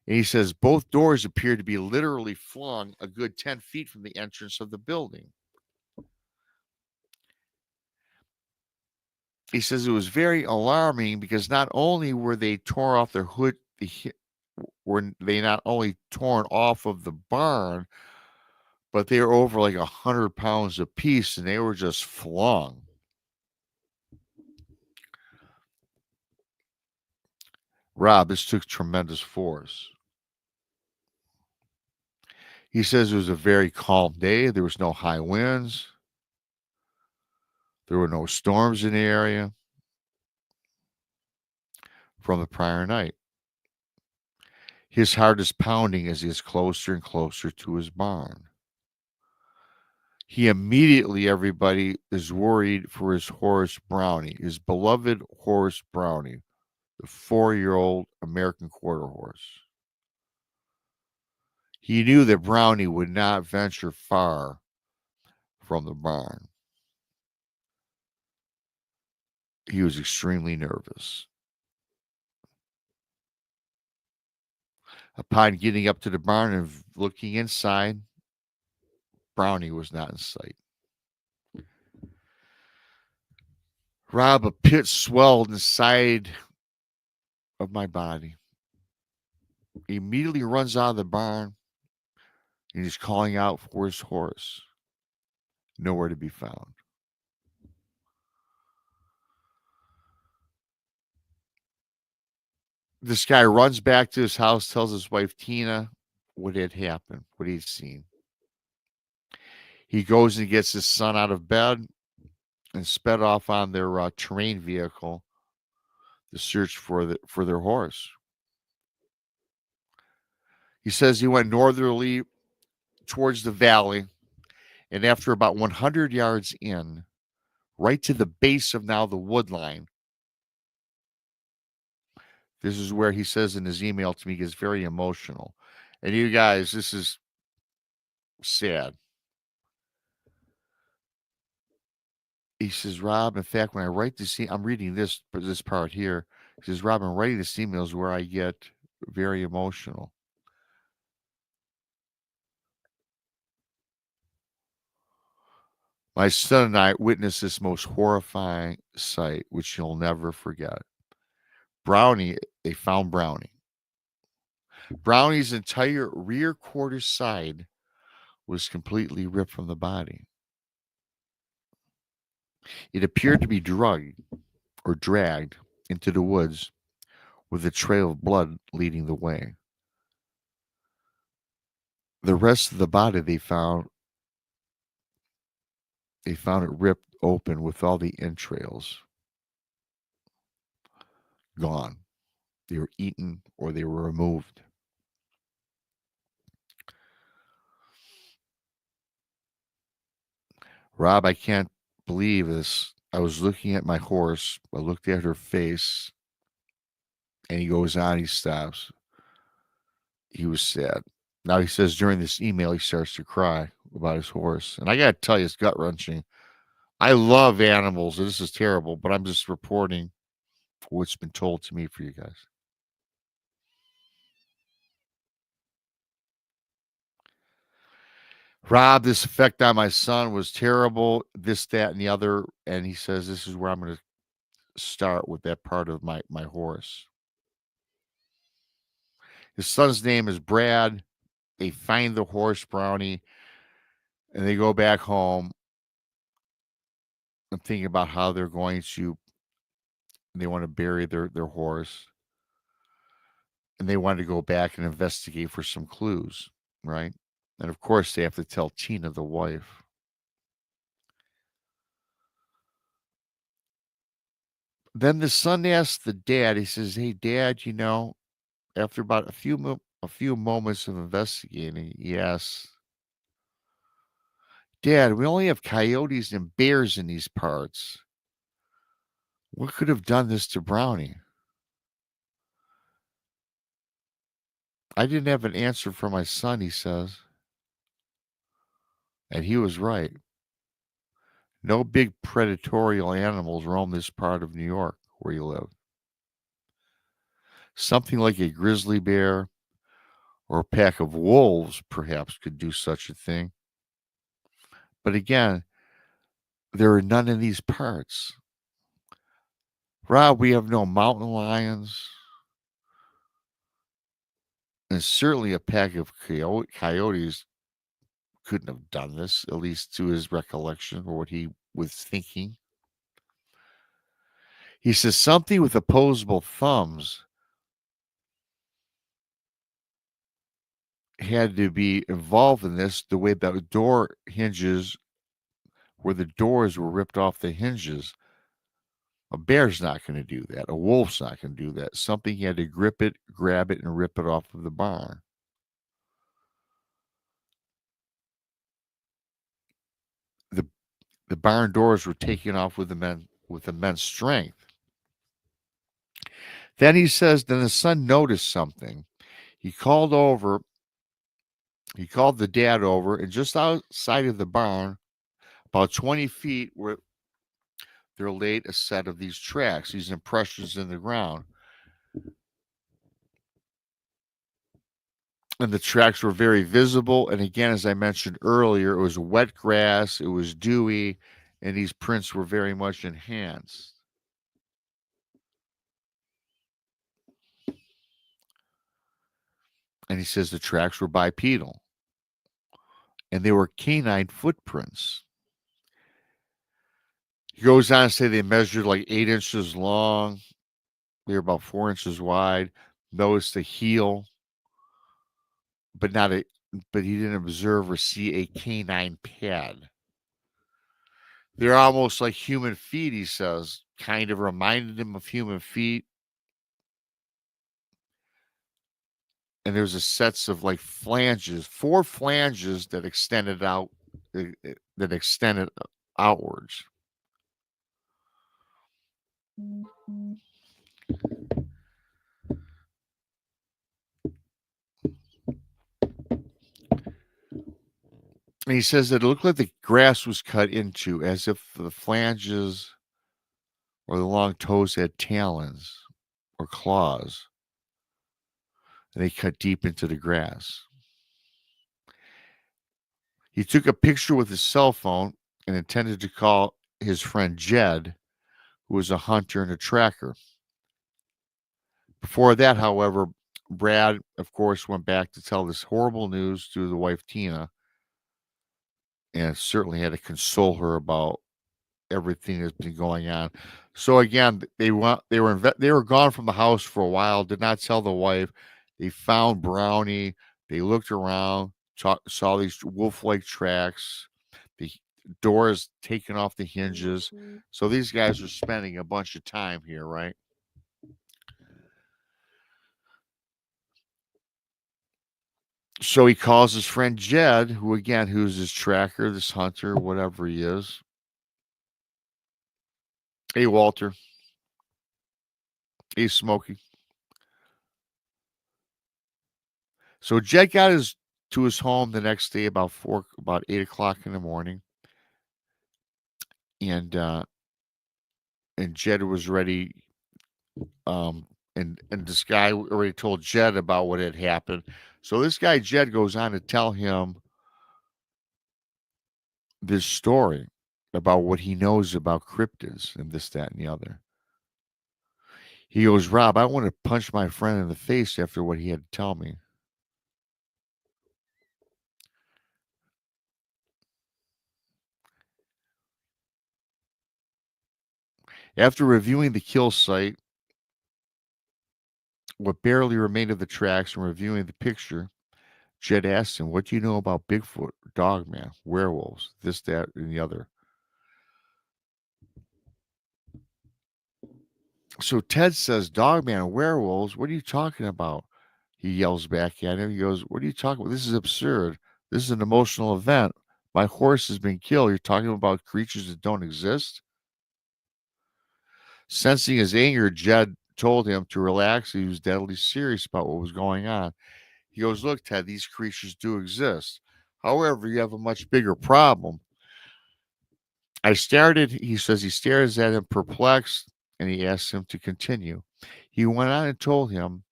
And he says both doors appeared to be literally flung a good 10 feet from the entrance of the building. He says it was very alarming because not only were they torn off their hood, were they not only torn off of the barn, but they were over like 100 pounds apiece and they were just flung. Rob, this took tremendous force. He says it was a very calm day. There was no high winds. There were no storms in the area from the prior night. His heart is pounding as he is closer and closer to his barn. He immediately, everybody, is worried for his horse Brownie, his beloved horse Brownie, the 4-year-old American quarter horse. He knew that Brownie would not venture far from the barn. He was extremely nervous. Upon getting up to the barn and looking inside, Brownie was not in sight. Rob, a pit swelled inside of my body. He immediately runs out of the barn and he's calling out for his horse. Nowhere to be found. This guy runs back to his house, tells his wife, Tina, what had happened, what he'd seen. He goes and gets his son out of bed and sped off on their terrain vehicle to search for their horse. He says he went northerly towards the valley, and after about 100 yards in, right to the base of now the wood line, this is where he says in his email to me, he gets very emotional. And you guys, this is sad. He says, Rob, in fact, when I write this, I'm reading this part here. He says, Rob, I'm writing this email is where I get very emotional. My son and I witnessed this most horrifying sight, which you'll never forget. Brownie, they found Brownie. Brownie's entire rear quarter side was completely ripped from the body. It appeared to be dragged into the woods with a trail of blood leading the way. The rest of the body they found it ripped open with all the entrails gone. They were eaten or they were removed. Rob, I can't believe this. I was looking at my horse. I looked at her face. And he goes on, he stops. He was sad. Now he says during this email, he starts to cry about his horse. And I got to tell you, it's gut wrenching. I love animals. This is terrible, but I'm just reporting what's been told to me for you guys. Rob, this effect on my son was terrible. This, that, and the other. And he says, this is where I'm going to start with that part of my horse. His son's name is Brad. They find the horse, Brownie, and they go back home. I'm thinking about how they want to bury their horse. And they want to go back and investigate for some clues, right? And of course, they have to tell Tina, the wife. Then the son asks the dad, he says, hey, Dad, after about a few moments of investigating, he asks, Dad, we only have coyotes and bears in these parts. What could have done this to Brownie? I didn't have an answer for my son, he says. And he was right. No big predatory animals roam this part of New York where you live. Something like a grizzly bear or a pack of wolves perhaps could do such a thing. But again, there are none in these parts. Rob, we have no mountain lions. And certainly a pack of coyotes couldn't have done this, at least to his recollection or what he was thinking. He says something with opposable thumbs had to be involved in this, the way the door hinges, where the doors were ripped off the hinges. A bear's not going to do that. A wolf's not going to do that. Something he had to grip it, grab it, and rip it off of the barn. The barn doors were taken off with immense strength. Then he says, then the son noticed something. He called the dad over, and just outside of the barn, about 20 feet, where there laid a set of these tracks, these impressions in the ground. And the tracks were very visible. And again, as I mentioned earlier, it was wet grass, it was dewy, and these prints were very much enhanced. And he says the tracks were bipedal. And they were canine footprints. He goes on to say they measured like 8 inches long. They were about 4 inches wide. noticed a heel, but he didn't observe or see a canine pad. They're almost like human feet, he says. Kind of reminded him of human feet. And there's a sets of like flanges, 4 flanges that extended outwards. And he says that it looked like the grass was cut into, as if the flanges or the long toes had talons or claws, and they cut deep into the grass. He took a picture with his cell phone and intended to call his friend Jed, who was a hunter and a tracker. Before that, however, Brad, of course, went back to tell this horrible news to the wife, Tina, and certainly had to console her about everything that's been going on. So again, they were gone from the house for a while. Did not tell the wife. They found Brownie. They looked around, saw these wolf-like tracks. The doors taken off the hinges. So these guys are spending a bunch of time here, right? So he calls his friend Jed, who's his tracker, this hunter, whatever he is. Hey, Walter. Hey, Smokey. So Jed got to his home the next day about 8 o'clock in the morning, and Jed was ready. And this guy already told Jed about what had happened. So this guy Jed goes on to tell him this story about what he knows about cryptids and this, that, and the other. He goes, Rob, I want to punch my friend in the face after what he had to tell me. After reviewing the kill site, what barely remained of the tracks, and reviewing the picture, Jed asked him, what do you know about Bigfoot, Dogman, werewolves, this, that, and the other? So Ted says, Dogman and werewolves, what are you talking about? He yells back at him. He goes, what are you talking about? This is absurd. This is an emotional event. My horse has been killed. You're talking about creatures that don't exist? Sensing his anger, Jed told him to relax. He was deadly serious about what was going on. He goes, look, Ted, these creatures do exist. However, you have a much bigger problem. He says he stares at him perplexed, and he asks him to continue. He went on and told him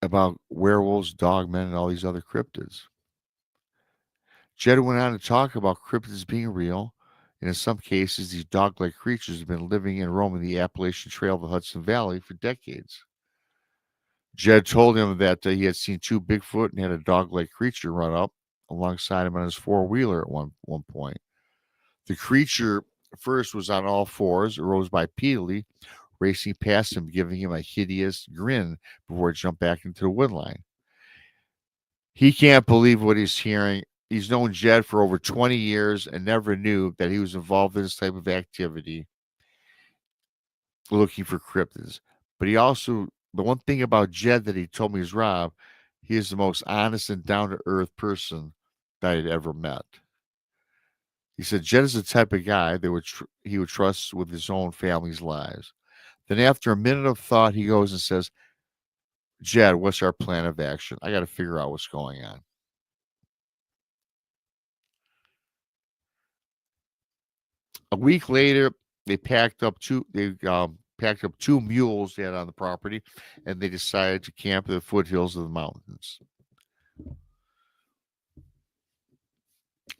about werewolves, dogmen, and all these other cryptids. Jed went on to talk about cryptids being real, and in some cases, these dog-like creatures have been living and roaming the Appalachian Trail of the Hudson Valley for decades. Jed told him that he had seen 2 Bigfoot and had a dog-like creature run up alongside him on his 4-wheeler at one point. The creature first was on all fours, arose bipedally, racing past him, giving him a hideous grin before it jumped back into the woodline. He can't believe what he's hearing. He's known Jed for over 20 years and never knew that he was involved in this type of activity looking for cryptids. But the one thing about Jed that he told me is, Rob, he is the most honest and down-to-earth person that I'd ever met. He said Jed is the type of guy that he would trust with his own family's lives. Then after a minute of thought, he goes and says, Jed, what's our plan of action? I got to figure out what's going on. A week later, they packed up 2 mules they had on the property, and they decided to camp at the foothills of the mountains.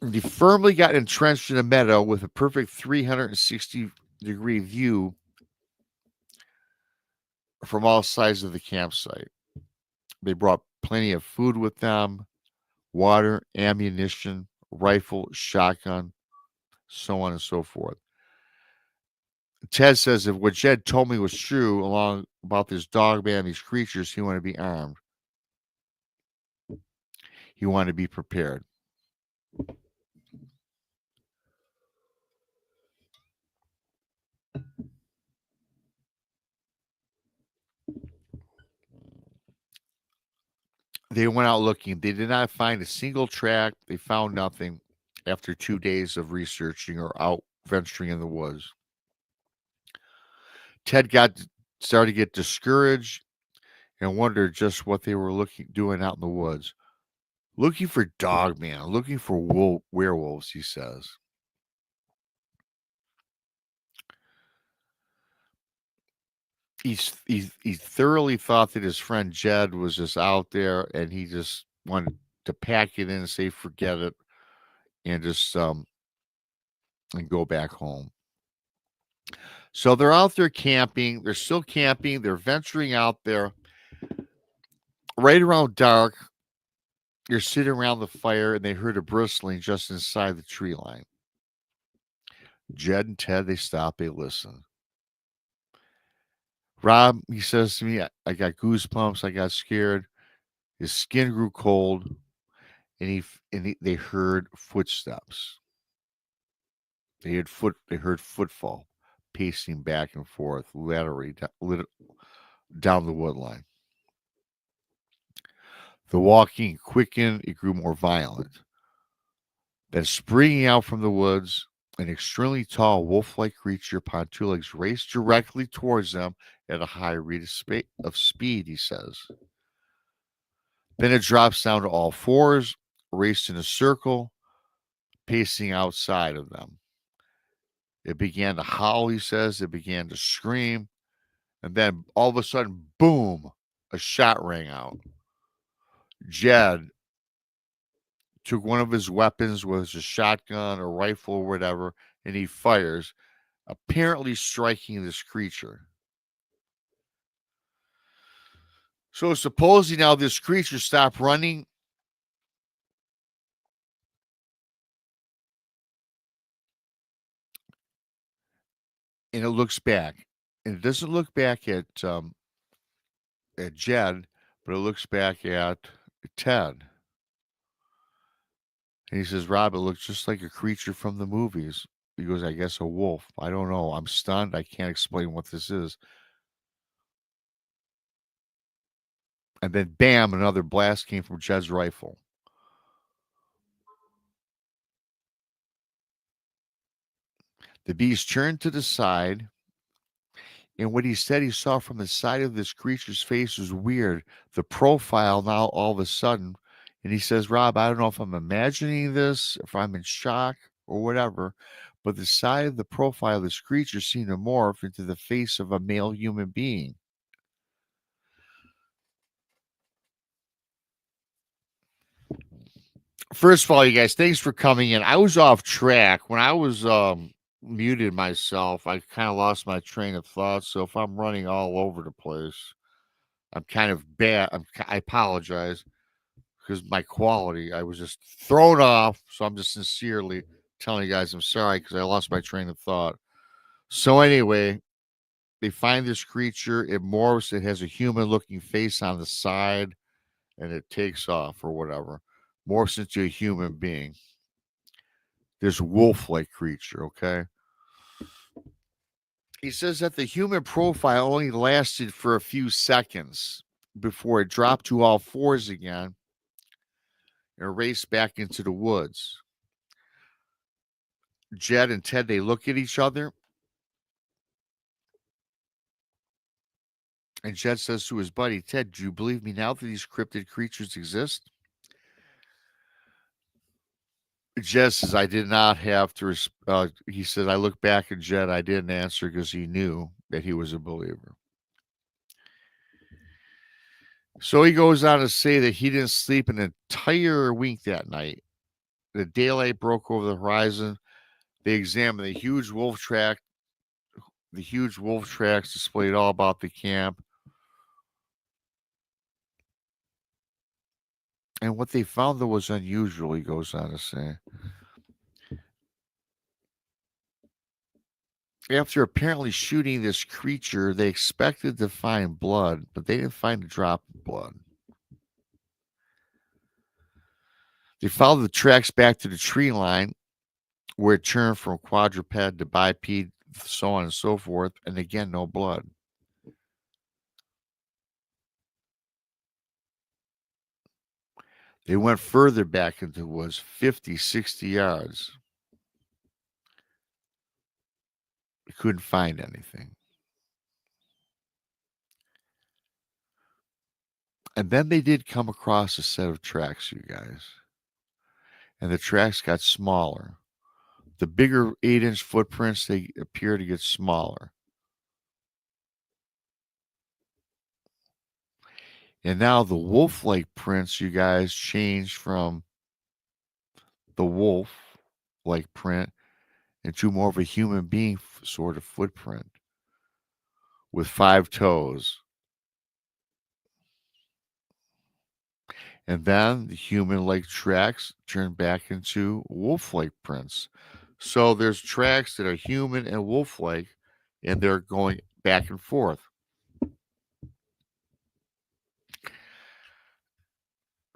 They firmly got entrenched in a meadow with a perfect 360-degree view from all sides of the campsite. They brought plenty of food with them, water, ammunition, rifle, shotgun, so on and so forth. Ted says if what Jed told me was true along about this dog man, these creatures, he wanted to be armed. He wanted to be prepared. They went out looking. They did not find a single track. They found nothing after 2 days of researching or out venturing in the woods. Ted started to get discouraged and wondered just what they were doing out in the woods. Looking for dogman, looking for werewolves, he says. He thoroughly thought that his friend Jed was just out there, and he just wanted to pack it in and say forget it, and just and go back home. So they're out there camping. They're still camping. They're venturing out there. Right around dark, they're sitting around the fire, and they heard a bristling just inside the tree line. Jed and Ted, they stop. They listen. Rob, he says to me, I got goosebumps. I got scared. His skin grew cold, and they heard footsteps. They heard footfall pacing back and forth, laterally down the wood line. The walking quickened; it grew more violent. Then, springing out from the woods, an extremely tall wolf-like creature upon two legs raced directly towards them at a high rate of speed, he says. Then it drops down to all fours, raced in a circle, pacing outside of them. It began to howl, he says. It began to scream. And then all of a sudden, boom, a shot rang out. Jed took one of his weapons, was a shotgun, a rifle, or whatever, and he fires, apparently striking this creature. So supposing now this creature stopped running, and it looks back. And it doesn't look back at Jed, but it looks back at Ted. And he says, Rob, it looks just like a creature from the movies. He goes, I guess a wolf. I don't know. I'm stunned. I can't explain what this is. And then, bam, another blast came from Jed's rifle. The beast turned to the side, and what he said he saw from the side of this creature's face was weird. The profile now all of a sudden, and he says, Rob, I don't know if I'm imagining this, if I'm in shock or whatever, but the side of the profile of this creature seemed to morph into the face of a male human being. First of all, you guys, thanks for coming in. I was off track when I was muted myself. I kind of lost my train of thought. So if I'm running all over the place, I'm kind of bad. I apologize because my quality. I was just thrown off. So I'm just sincerely telling you guys I'm sorry because I lost my train of thought. So anyway, they find this creature. It morphs. It has a human-looking face on the side, and it takes off or whatever. Morphs into a human being. This wolf-like creature, okay? He says that the human profile only lasted for a few seconds before it dropped to all fours again and raced back into the woods. Jed and Ted, they look at each other. And Jed says to his buddy, Ted, do you believe me now that these cryptid creatures exist? Jed says, I did not have to. He said, I look back at Jed. I didn't answer because he knew that he was a believer. So he goes on to say that he didn't sleep an entire week that night. The daylight broke over the horizon. They examined the huge wolf tracks displayed all about the camp. And what they found that was unusual, he goes on to say. after apparently shooting this creature, they expected to find blood, but they didn't find a drop of blood. They followed the tracks back to the tree line where it turned from quadruped to biped, so on and so forth, and again, no blood. They went further back into the woods, 50, 60 yards. They couldn't find anything. And then they did come across a set of tracks, you guys. And the tracks got smaller. The bigger 8-inch footprints, they appear to get smaller. And now the wolf-like prints, you guys, changed from the wolf-like print into more of a human being sort of footprint with 5 toes. And then the human-like tracks turn back into wolf-like prints. So there's tracks that are human and wolf-like, and they're going back and forth.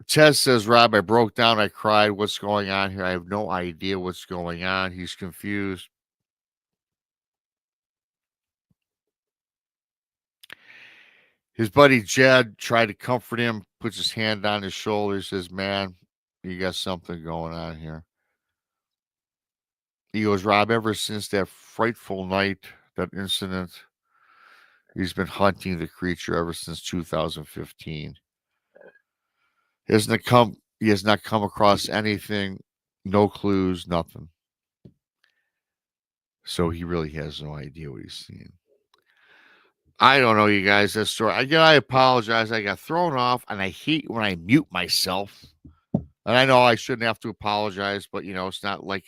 Tez says, Rob, I broke down. I cried. What's going on here? I have no idea what's going on. He's confused. His buddy Jed tried to comfort him, puts his hand on his shoulder, says, man, you got something going on here. He goes, Rob, ever since that frightful night, that incident, he's been hunting the creature ever since 2015. He has not come across anything, no clues, nothing. So he really has no idea what he's seen. I don't know, you guys. That story. Again, I apologize. I got thrown off, and I hate when I mute myself. And I know I shouldn't have to apologize, but it's not like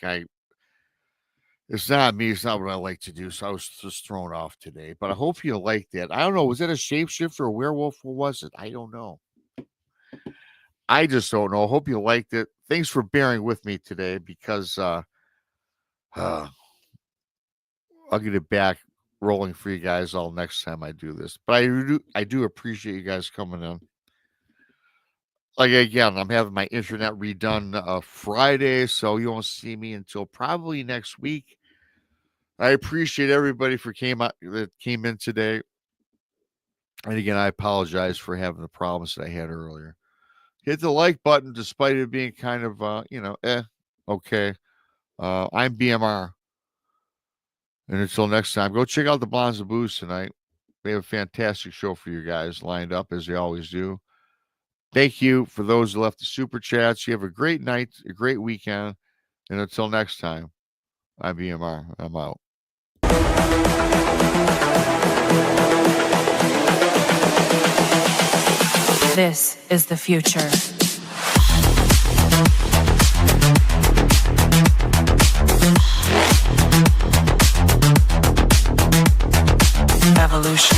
it's not me. It's not what I like to do. So I was just thrown off today. But I hope you liked it. I don't know. Was it a shapeshifter or a werewolf? What was it? I don't know. I just don't know. I hope you liked it. Thanks for bearing with me today because I'll get it back rolling for you guys all next time I do this. But I do appreciate you guys coming in. Like, again, I'm having my internet redone Friday, so you won't see me until probably next week. I appreciate everybody that came in today. And again, I apologize for having the problems that I had earlier. Hit the like button despite it being kind of, okay. I'm BMR. And until next time, go check out the Blondes and Booze tonight. We have a fantastic show for you guys lined up, as they always do. Thank you for those who left the super chats. You have a great night, a great weekend. And until next time, I'm BMR. I'm out. This is the future. Evolution.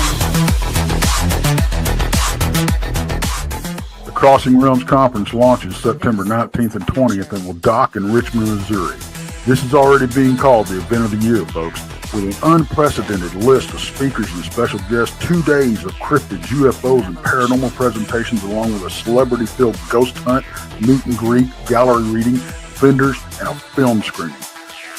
The Crossing Realms Conference launches September 19th and 20th and will dock in Richmond, Missouri. This is already being called the event of the year, folks. With an unprecedented list of speakers and special guests, 2 days of cryptids, UFOs, and paranormal presentations, along with a celebrity-filled ghost hunt, meet and greet, gallery reading, vendors, and a film screening.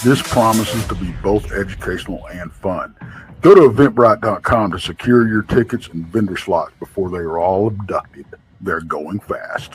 This promises to be both educational and fun. Go to Eventbrite.com to secure your tickets and vendor slots before they are all abducted. They're going fast.